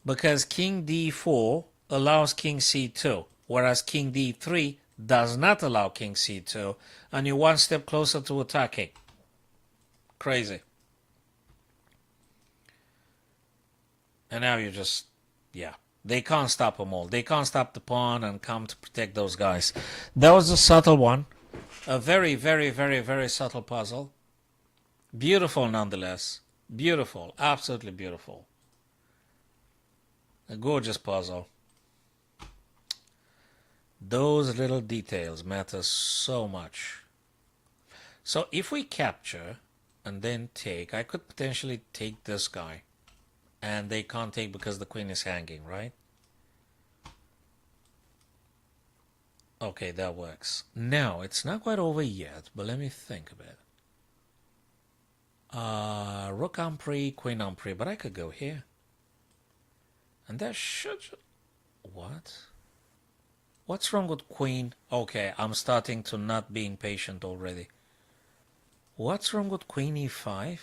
Because king d4 allows king c2, whereas king d3 does not allow king c2, and you're one step closer to attacking. Crazy. And now you just, yeah. They can't stop them all. They can't stop the pawn and come to protect those guys. That was a subtle one. A very, very, very, very subtle puzzle. Beautiful nonetheless. Beautiful. Absolutely beautiful. A gorgeous puzzle. Those little details matter so much. So if we capture and then take, I could potentially take this guy. And they can't take because the queen is hanging, right? Okay, that works. Now, it's not quite over yet, but let me think a bit. Rook on pre, queen on pre, but I could go here. And that should... What? What's wrong with queen? Okay, I'm starting to not being patient already. What's wrong with queen e5?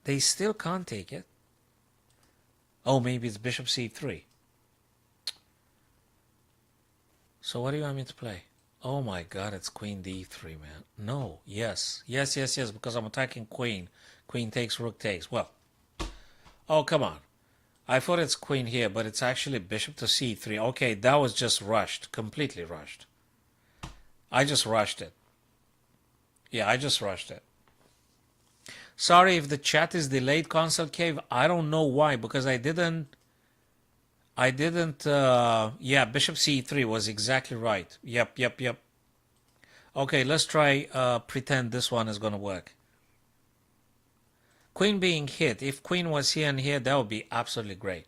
They still can't take it. Oh, maybe it's bishop c3. So what do you want me to play? Oh my god, it's queen d3, man. No, yes, because I'm attacking queen. Queen takes, rook takes. Well, oh, come on. I thought it's queen here, but it's actually bishop to c3. Okay, that was just rushed, completely rushed. I just rushed it. Yeah, I just rushed it. Sorry if the chat is delayed, Console Cave. I don't know why, because I didn't, yeah, bishop c3 was exactly right. Yep. Okay, let's try pretend this one is going to work. Queen being hit. If queen was here and here, that would be absolutely great.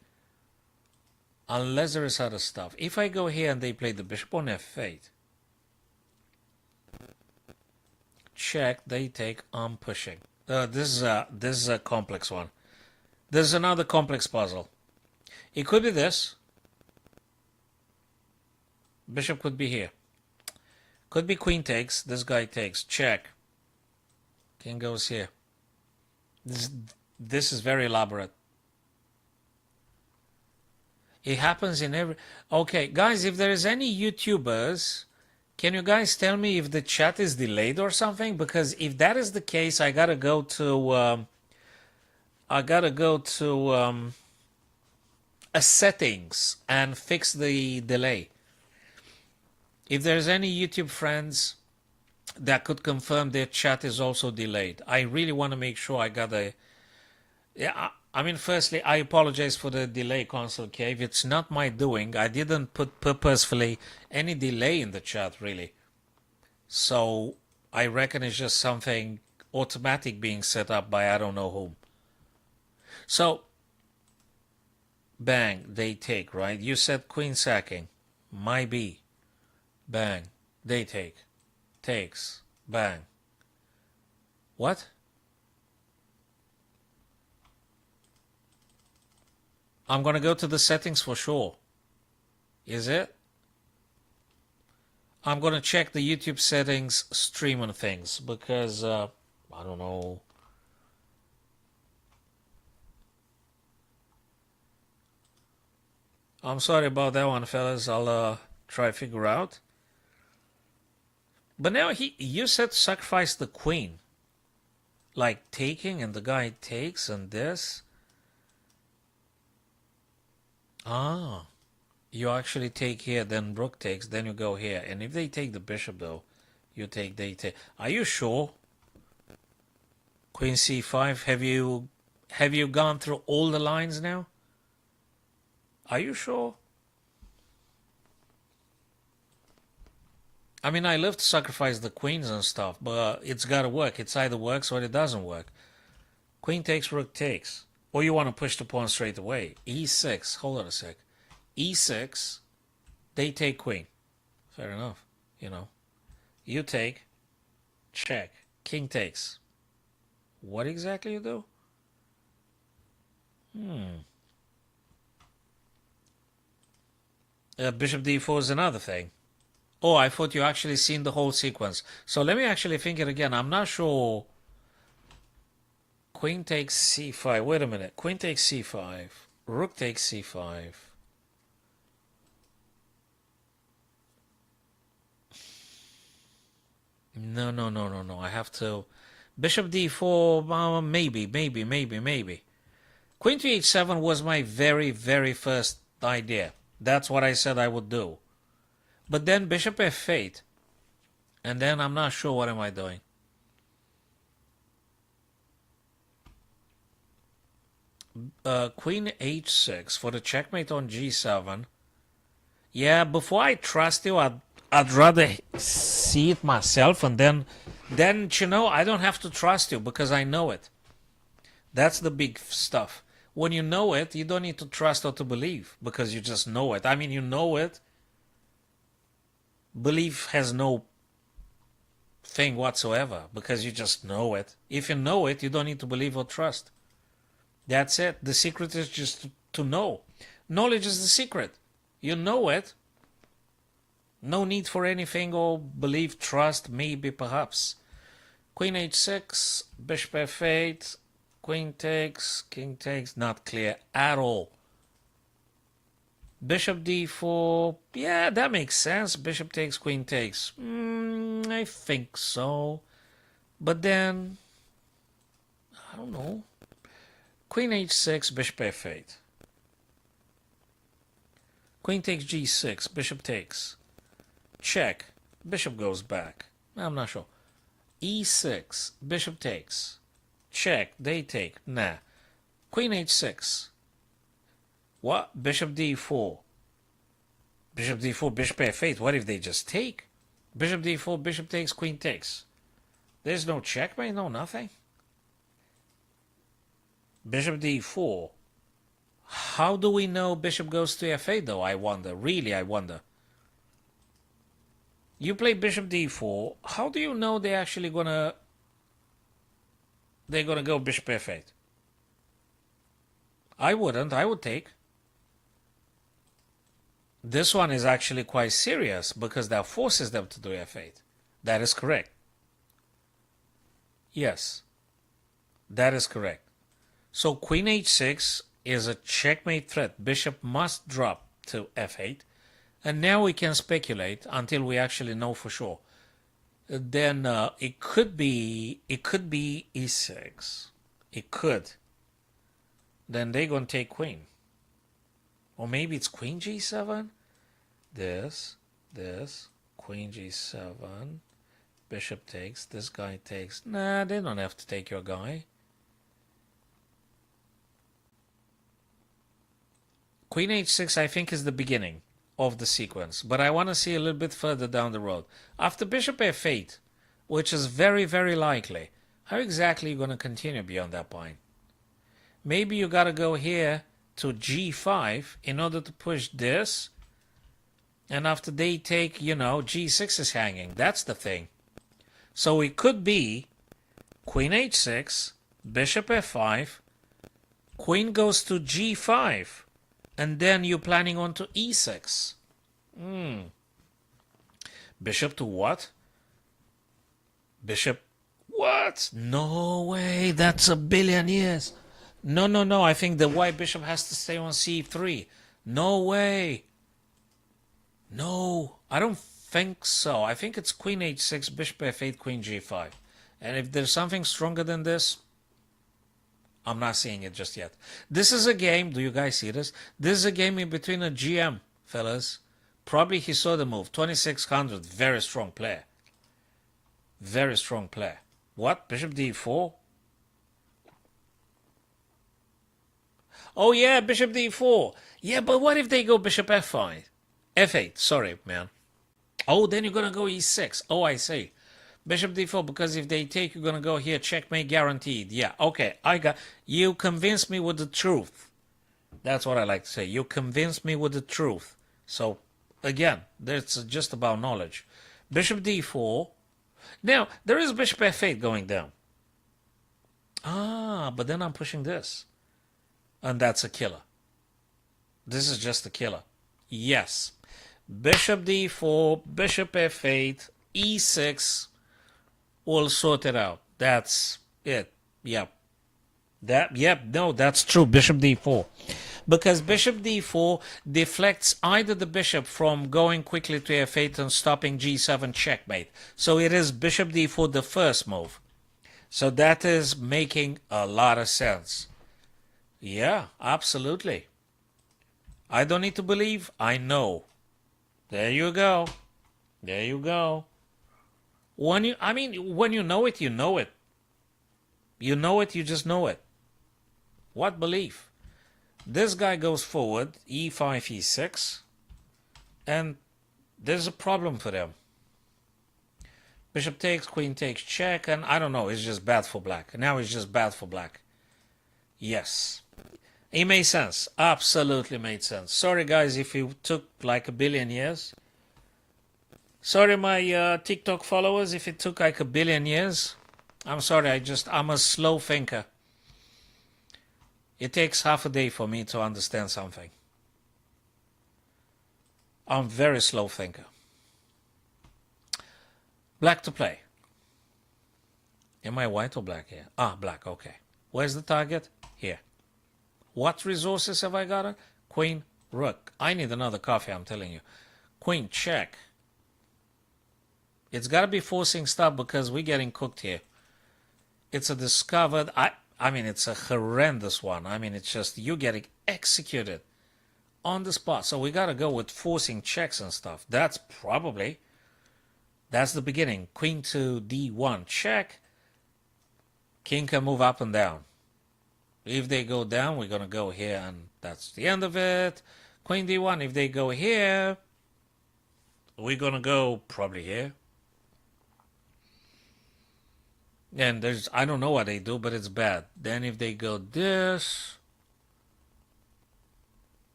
Unless there is other stuff. If I go here and they play the bishop on f8. Check, they take, I'm pushing. This is a complex one. There's another complex puzzle. It could be this. Bishop could be here. Could be queen takes. This guy takes. Check. King goes here. This is very elaborate. It happens in every... Okay, guys, if there is any YouTubers, can you guys tell me if the chat is delayed or something? Because if that is the case, I gotta go to... a settings and fix the delay. If there's any YouTube friends that could confirm their chat is also delayed, I really want to make sure I got a... Yeah, I mean, firstly, I apologize for the delay, Consul Cave. It's not my doing. I didn't put purposefully any delay in the chat, really. So I reckon it's just something automatic being set up by I don't know whom. So, bang, they take, right? You said queen sacking. Might be. Bang, they take. Takes. Bang. What? I'm going to go to the settings for sure. Is it? I'm going to check the YouTube settings streaming things because, I don't know. I'm sorry about that one, fellas. I'll try to figure out. But now you said sacrifice the queen. Like taking and the guy takes and this. Ah, you actually take here, then rook takes, then you go here. And if they take the bishop, though, you take, they take. Are you sure? Queen c5. Have you gone through all the lines now? Are you sure? I mean, I love to sacrifice the queens and stuff, but it's got to work. It either works or it doesn't work. Queen takes, rook takes. Or you want to push the pawn straight away. e6. Hold on a sec. e6. They take queen. Fair enough. You know. You take. Check. King takes. What exactly you do? Bishop d4 is another thing. Oh, I thought you actually seen the whole sequence. So let me actually think it again. I'm not sure. Queen takes c5. Wait a minute. Queen takes c5. Rook takes c5. No. I have to... Bishop d4, maybe. Queen to h7 was my very, very first idea. That's what I said I would do. But then bishop f8. And then I'm not sure what am I doing. Queen h6 for the checkmate on g7. Yeah, before I trust you, I'd rather see it myself, and then you know, I don't have to trust you because I know it. That's the big stuff. When you know it, you don't need to trust or to believe because you just know it. I mean, you know it. Belief has no thing whatsoever because you just know it. If you know it, you don't need to believe or trust. That's it. The secret is just to know. Knowledge is the secret. You know it. No need for anything or believe, trust, maybe, perhaps. Queen h6, bishop f8, queen takes, king takes. Not clear at all. Bishop d4. Yeah, that makes sense. Bishop takes, queen takes. I think so. But then, I don't know. Queen h6, bishop f8. Queen takes g6, bishop takes. Check. Bishop goes back. I'm not sure. e6, bishop takes. Check. They take. Nah. Queen h6. What? Bishop d4. Bishop d4, bishop f8. What if they just take? Bishop d4, bishop takes, queen takes. There's no checkmate, no nothing. Bishop d4. How do we know bishop goes to f8 though, I wonder. Really, I wonder. You play bishop d4. How do you know they're actually gonna go bishop f8? I wouldn't. I would take. This one is actually quite serious because that forces them to do f8. That is correct. Yes, that is correct. So queen h6 is a checkmate threat. Bishop must drop to f8. And now we can speculate until we actually know for sure. Then it could be e6. It could. Then they're going to take queen. Or maybe it's queen g7. This, queen g7. Bishop takes. This guy takes. Nah, they don't have to take your guy. Queen h6, I think, is the beginning of the sequence, but I want to see a little bit further down the road. After bishop f8, which is very, very likely, how exactly are you going to continue beyond that point? Maybe you got to go here to g5 in order to push this, and after they take, g6 is hanging. That's the thing. So it could be queen h6, bishop f5, queen goes to g5, and then you're planning on to e6. Bishop to what? Bishop what? No way, that's a billion years. No, I think the white bishop has to stay on c3. No way. No, I don't think so. I think it's queen h6, bishop f8, queen g5. And if there's something stronger than this, I'm not seeing it just yet. This is a game, do you guys see this? This is a game in between a GM, fellas. Probably he saw the move. 2600, very strong player. Very strong player. What? Bishop d4? Oh yeah, bishop d4. Yeah, but what if they go bishop f5? f8, sorry, man. Oh, then you're going to go e6. Oh, I see. Bishop d4, because if they take, you're going to go here, checkmate guaranteed. Yeah, okay, you convinced me with the truth. That's what I like to say. You convinced me with the truth. So, again, that's just about knowledge. Bishop d4. Now, there is bishop f8 going down. But then I'm pushing this. And that's a killer. This is just a killer. Yes. Bishop d4, bishop f8, e6. We'll sort it out. That's it. Yep. No, that's true. Bishop d4. Because bishop d4 deflects either the bishop from going quickly to f8 and stopping g7 checkmate. So it is bishop d4 the first move. So that is making a lot of sense. Yeah, absolutely. I don't need to believe. I know. There you go. There you go. When you know it, you know it. You know it, you just know it. What belief? This guy goes forward, e5, e6, and there's a problem for them. Bishop takes, queen takes, check, and I don't know, it's just bad for black. Now it's just bad for black. Yes. It made sense. Absolutely made sense. Sorry, guys, if it took like a billion years. Sorry, my TikTok followers, if it took like a billion years. I'm sorry, I'm a slow thinker. It takes half a day for me to understand something. I'm a very slow thinker. Black to play. Am I white or black here? Black, okay. Where's the target? Here. What resources have I got? Queen, rook. I need another coffee, I'm telling you. Queen, check. It's got to be forcing stuff because we're getting cooked here. It's a discovered... I mean, it's a horrendous one. I mean, it's just you getting executed on the spot. So we got to go with forcing checks and stuff. That's the beginning. Queen to d1, check. King can move up and down. If they go down, we're going to go here, and that's the end of it. Queen d1, if they go here, we're going to go probably here. And there's, I don't know what they do, but it's bad. Then if they go this,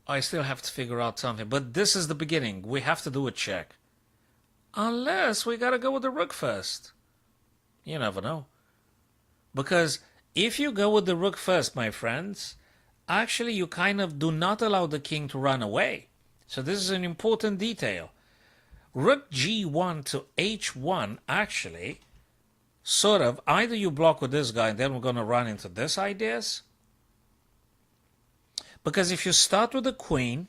I still have to figure out something. But this is the beginning. We have to do a check. Unless we gotta go with the rook first. You never know. Because if you go with the rook first, my friends, actually you kind of do not allow the king to run away. So this is an important detail. Rook g1 to h1 actually sort of, either you block with this guy and then we're going to run into this ideas. Because if you start with the queen,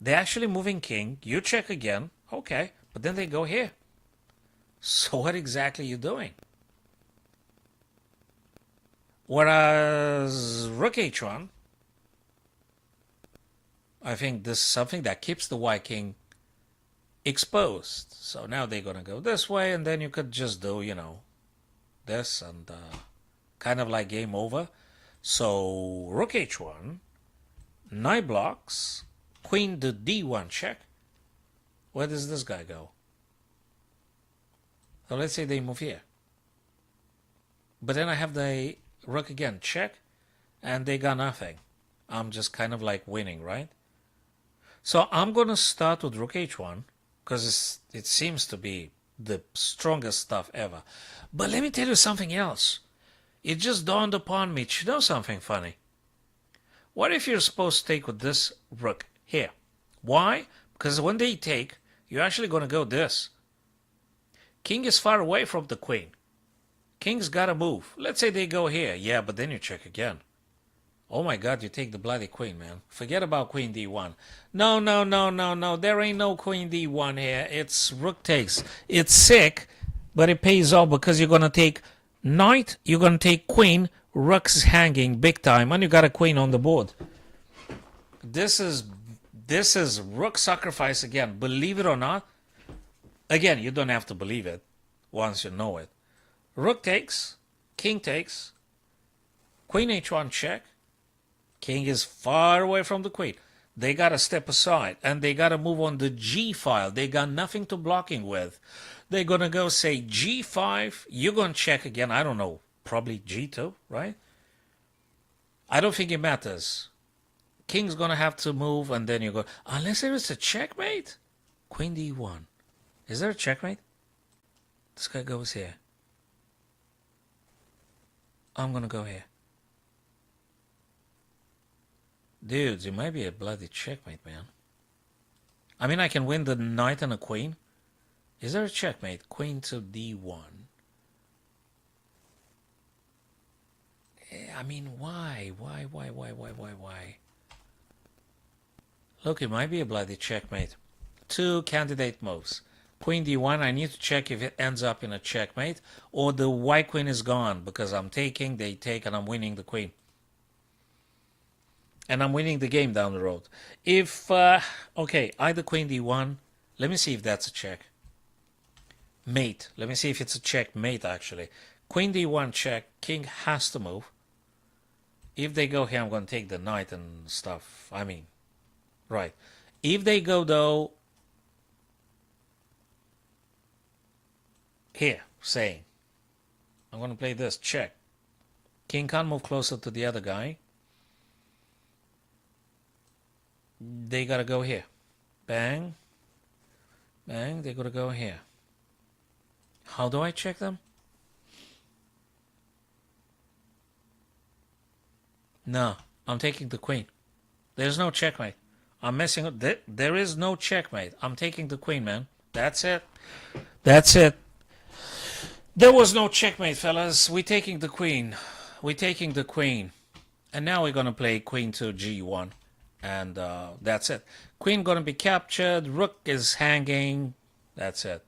they're actually moving king. You check again. Okay. But then they go here. So what exactly are you doing? Whereas rook h1, I think this is something that keeps the white king exposed. So now they're going to go this way, and then you could just do, you know, this and kind of like game over. So rook h1, knight blocks, queen to d1 check. Where does this guy go? So let's say they move here. But then I have the rook again, check, and they got nothing. I'm just kind of like winning, right? So I'm going to start with rook h1, because it seems to be the strongest stuff ever. But let me tell you something else. It just dawned upon me. You know something funny? What if you're supposed to take with this rook here? Why? Because when they take, you're actually going to go this. King is far away from the queen. King's got to move. Let's say they go here. Yeah, but then you check again. Oh my God, you take the bloody queen, man. Forget about queen d1. No, no, no, no, no. There ain't no queen d1 here. It's rook takes. It's sick, but it pays off because you're going to take knight, you're going to take queen, rook's hanging big time, and you got a queen on the board. This is rook sacrifice again. Believe it or not. Again, you don't have to believe it once you know it. Rook takes, king takes, queen h1 check. King is far away from the queen. They got to step aside and they got to move on the g file. They got nothing to blocking with. They're going to go say g5. You're going to check again. I don't know. Probably g2, right? I don't think it matters. King's going to have to move and then you go. Unless there is a checkmate. Queen d1. Is there a checkmate? This guy goes here. I'm going to go here. Dudes, it might be a bloody checkmate, man. I mean, I can win the knight and a queen. Is there a checkmate? Queen to d1. I mean, why? Why? Look, it might be a bloody checkmate. Two candidate moves. Queen d1, I need to check if it ends up in a checkmate. Or the white queen is gone because I'm taking, they take, and I'm winning the queen. And I'm winning the game down the road. If, okay, either queen d1. Let me see if that's a check. Mate. Let me see if it's a check mate, actually. Queen d1 check. King has to move. If they go here, I'm going to take the knight and stuff. I mean, right. If they go, though, here, saying, I'm going to play this. Check. King can't move closer to the other guy. They gotta go here. Bang. Bang. They gotta go here. How do I check them? No. I'm taking the queen. There's no checkmate. I'm messing up. There is no checkmate. I'm taking the queen, man. That's it. That's it. There was no checkmate, fellas. We're taking the queen. We're taking the queen. And now we're gonna play queen to g1. And that's it. Queen going to be captured. Rook is hanging. That's it.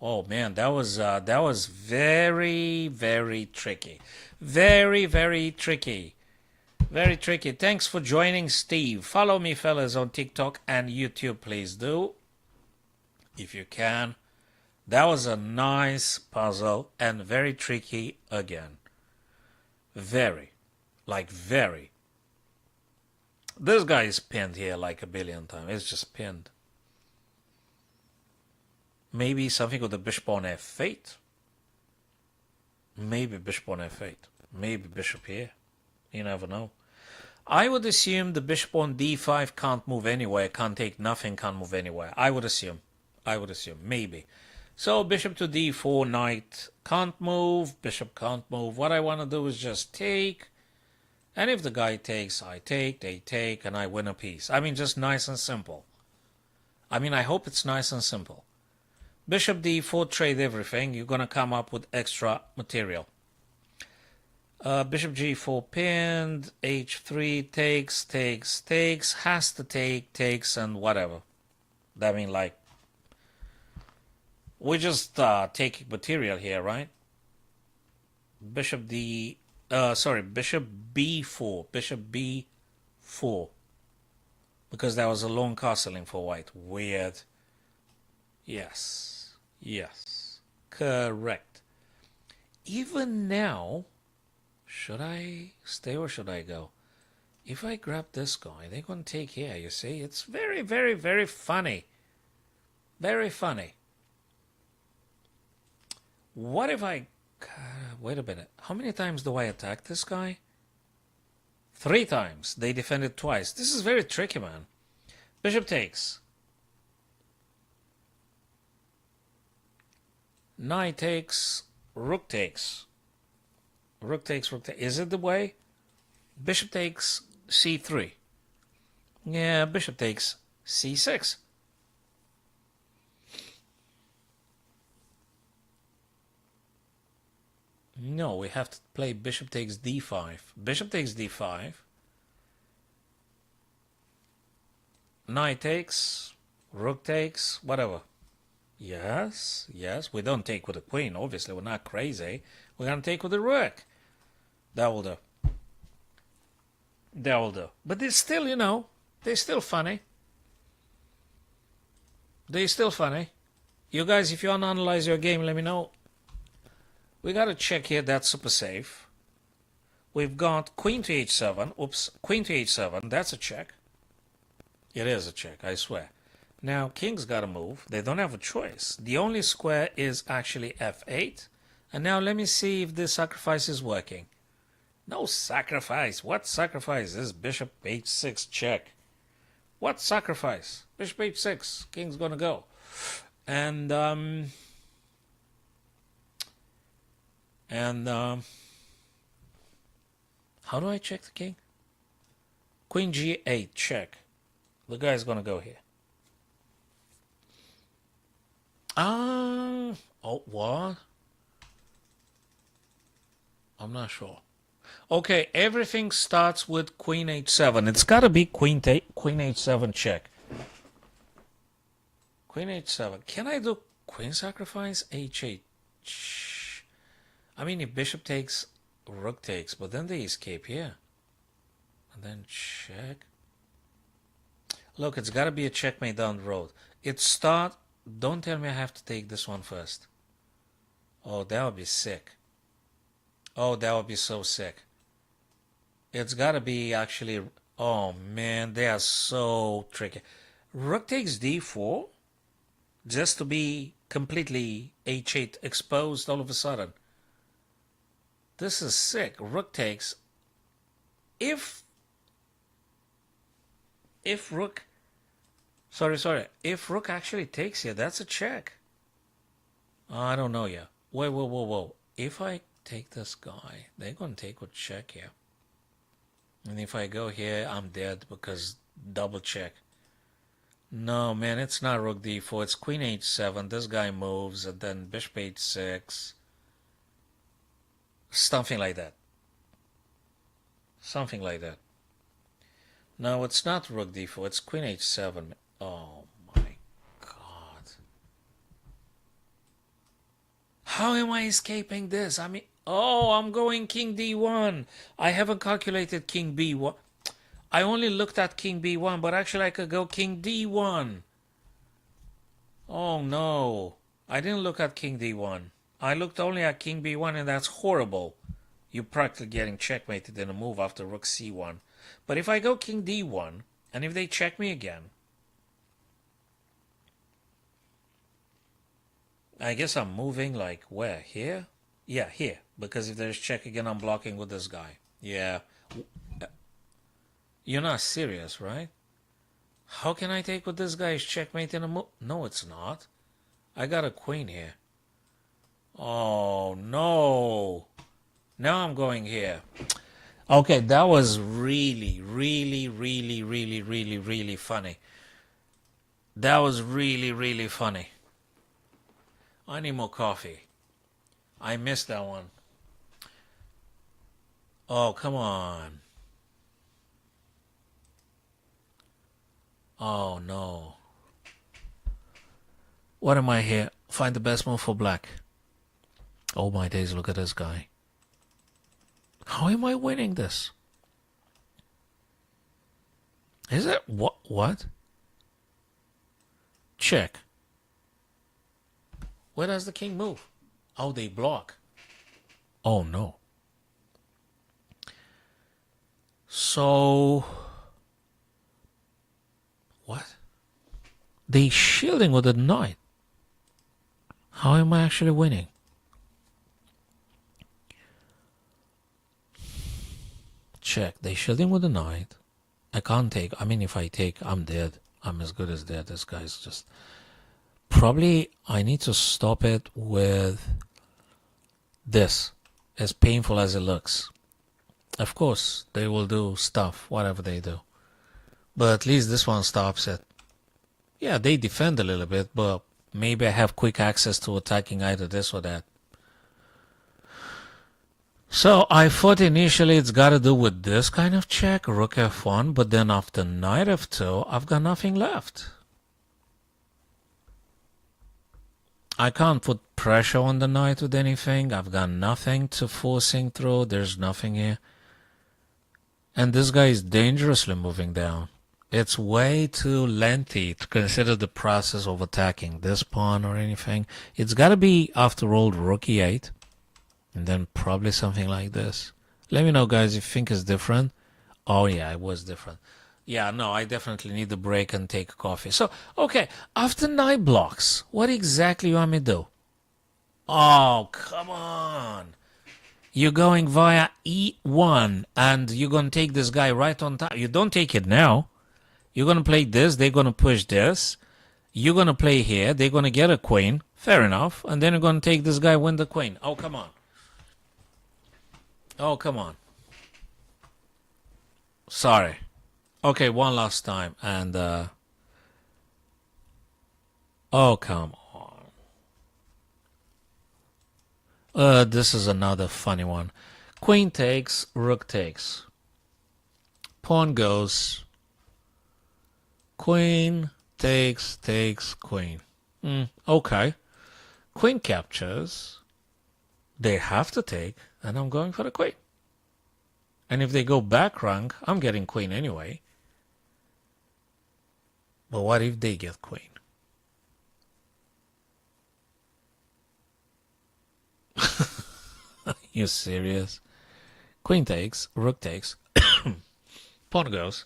Oh man, that was very, very tricky. Very, very tricky. Very tricky. Thanks for joining, Steve. Follow me, fellas, on TikTok and YouTube, please do. If you can. That was a nice puzzle and very tricky again. Very. Like very. This guy is pinned here like a billion times. It's just pinned. Maybe something with the bishop on f8. Maybe bishop on f8. Maybe bishop here. You never know. I would assume the bishop on d5 can't move anywhere, can't take nothing, can't move anywhere. I would assume. Maybe. So bishop to d4, knight can't move, bishop can't move. What I want to do is just take. And if the guy takes, I take, they take, and I win a piece. I mean, just nice and simple. I mean, I hope it's nice and simple. Bishop d4, trade everything. You're going to come up with extra material. Bishop g4 pinned, h3 takes, has to take, takes, and whatever. I mean, like, we're just taking material here, right? Bishop bishop b4, because that was a long castling for white. Weird. Yes, correct. Even now, should I stay or should I go? If I grab this guy, they're going to take here, you see? It's very, very, very funny. Very funny. What if I... wait a minute. How many times do I attack this guy? 3 times. They defended twice. This is very tricky, man. Bishop takes. Knight takes. Rook takes. Rook takes. Is it the way? Bishop takes c3. Yeah, bishop takes c6. No, we have to play bishop takes d5. Bishop takes d5. Knight takes. Rook takes. Whatever. Yes. We don't take with the queen. Obviously, we're not crazy. We're going to take with the rook. That will do. But they're still, they're still funny. You guys, if you want to analyze your game, let me know. We got to check here. That's super safe. We've got queen to h7. Oops, queen to h7. That's a check. It is a check, I swear. Now, king's got to move. They don't have a choice. The only square is actually f8. And now let me see if this sacrifice is working. No sacrifice. What sacrifice? This bishop h6 check. What sacrifice? Bishop h6. King's going to go. And how do I check the king? Queen g8 check. The guy's going to go here. Oh, what? I'm not sure. Okay, everything starts with queen h7. It's got to be queen h7 check. Queen h7. Can I do queen sacrifice? h8. I mean, if bishop takes, rook takes, but then they escape here. And then check. Look, it's got to be a checkmate down the road. Don't tell me I have to take this one first. Oh, that would be sick. Oh, that would be so sick. It's got to be actually... Oh, man, they are so tricky. Rook takes d4 just to be completely h8 exposed all of a sudden. This is sick. Rook takes... If rook... Sorry. If rook actually takes here, that's a check. I don't know yet. Whoa. If I take this guy, they're going to take with check here. And if I go here, I'm dead because double check. No, man, it's not rook d4. It's queen h7. This guy moves, and then bishop h6. Something like that. No, it's not rook d4. It's queen h7. Oh, my God. How am I escaping this? I mean... Oh, I'm going king d1. I haven't calculated king b1. I only looked at king b1, but actually I could go king d1. Oh, no. I didn't look at king d1. I looked only at king b1, and that's horrible. You're practically getting checkmated in a move after rook c1. But if I go king d1, and if they check me again, I guess I'm moving like where? Here? Yeah, here. Because if there's check again, I'm blocking with this guy. Yeah. You're not serious, right? How can I take with this guy's checkmate in a move? No, it's not. I got a queen here. Oh, no. Now I'm going here. Okay, that was really, really, really, really, really, really funny. That was really, really funny. I need more coffee. I missed that one. Oh, come on. Oh, no. What am I here? Find the best move for black. Oh, my days, look at this guy. How am I winning this? Is it? What? Check. Where does the king move? Oh, they block. Oh, no. So... What? They shielding with the knight. How am I actually winning? Check. They shielding with the knight. I can't take. I mean, if I take, I'm dead. I'm as good as dead. This guy's just... Probably I need to stop it with this. As painful as it looks. Of course, they will do stuff, whatever they do. But at least this one stops it. Yeah, they defend a little bit, but maybe I have quick access to attacking either this or that. So I thought initially it's got to do with this kind of check, rook f1, but then after knight f2, I've got nothing left. I can't put pressure on the knight with anything. I've got nothing to forcing through. There's nothing here. And this guy is dangerously moving down. It's way too lengthy to consider the process of attacking this pawn or anything. It's got to be, after all, rook e8. And then probably something like this. Let me know, guys, if you think it's different. Oh, yeah, it was different. Yeah, no, I definitely need a break and take coffee. So, okay, after knight blocks, what exactly you want me to do? Oh, come on. You're going via e1, and you're going to take this guy right on top. You don't take it now. You're going to play this. They're going to push this. You're going to play here. They're going to get a queen. Fair enough. And then you're going to take this guy, win the queen. Oh, come on. Oh, come on. Sorry. Okay, one last time. And, oh, come on. This is another funny one. Queen takes, rook takes. Pawn goes. Queen takes, queen. Okay. Queen captures. They have to take, and I'm going for the queen. And if they go back rank, I'm getting queen anyway. But what if they get queen? You serious? Queen takes, rook takes, pawn goes.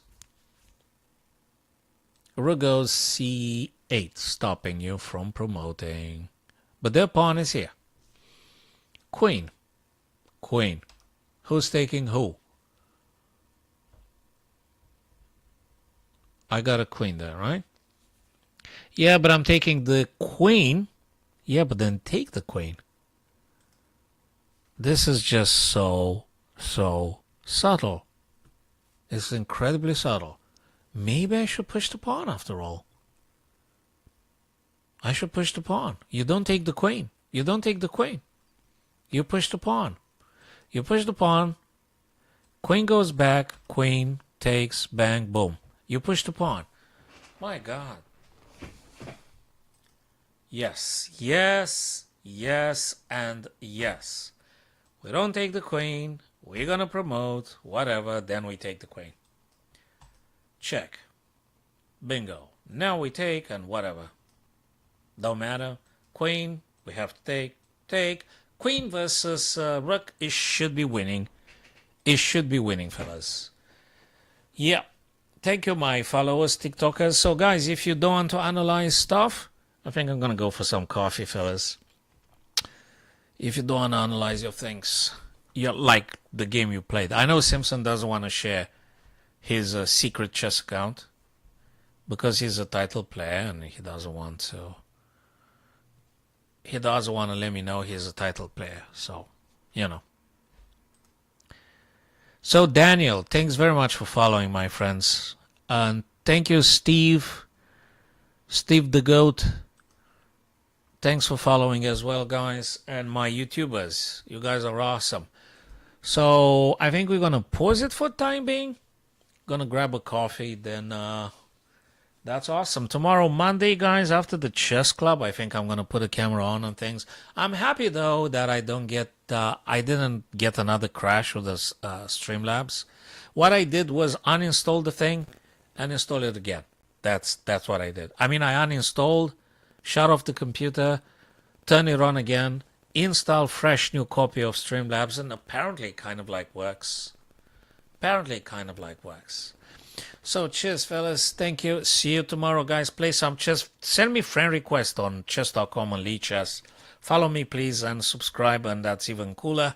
Rook goes c8, stopping you from promoting. But their pawn is here. Queen. Queen. Who's taking who? I got a queen there, right? Yeah, but I'm taking the queen. Yeah, but then take the queen. This is just so subtle. It's incredibly subtle. Maybe I should push the pawn after all. I should push the pawn. You don't take the queen. You don't take the queen. You push the pawn. You push the pawn. Queen goes back. Queen takes. Bang. Boom. You push the pawn. My God. Yes. Yes. Yes. And yes. We don't take the queen. We're going to promote. Whatever. Then we take the queen. Check. Bingo. Now we take and whatever. Don't matter. Queen. We have to take. Take. Queen versus rook. It should be winning. It should be winning, fellas. Yeah. Thank you, my followers, TikTokers. So, guys, if you don't want to analyze stuff, I think I'm going to go for some coffee, fellas. if you don't want to analyze your things, you like the game you played. I know Simpson doesn't want to share his secret chess account because he's a title player and he doesn't want to. He doesn't want to let me know he's a title player. So, you know. So, Daniel, thanks very much for following, my friends. And thank you, Steve. Steve the Goat. Thanks for following as well, guys. And my YouTubers. You guys are awesome. So, I think we're going to pause it for the time being. Gonna grab a coffee, then that's awesome. Tomorrow, Monday, guys, after the chess club, I think I'm gonna put a camera on things. I'm happy though that I didn't get another crash with the Streamlabs. What I did was uninstall the thing and install it again. That's what I did. I mean, I uninstalled, shut off the computer, turn it on again, install fresh new copy of Streamlabs, and apparently it kind of like works. So cheers, fellas. Thank you. See you tomorrow, guys. Play some chess. Send me friend request on chess.com and Lee Chess. Follow me, please, and subscribe, and that's even cooler.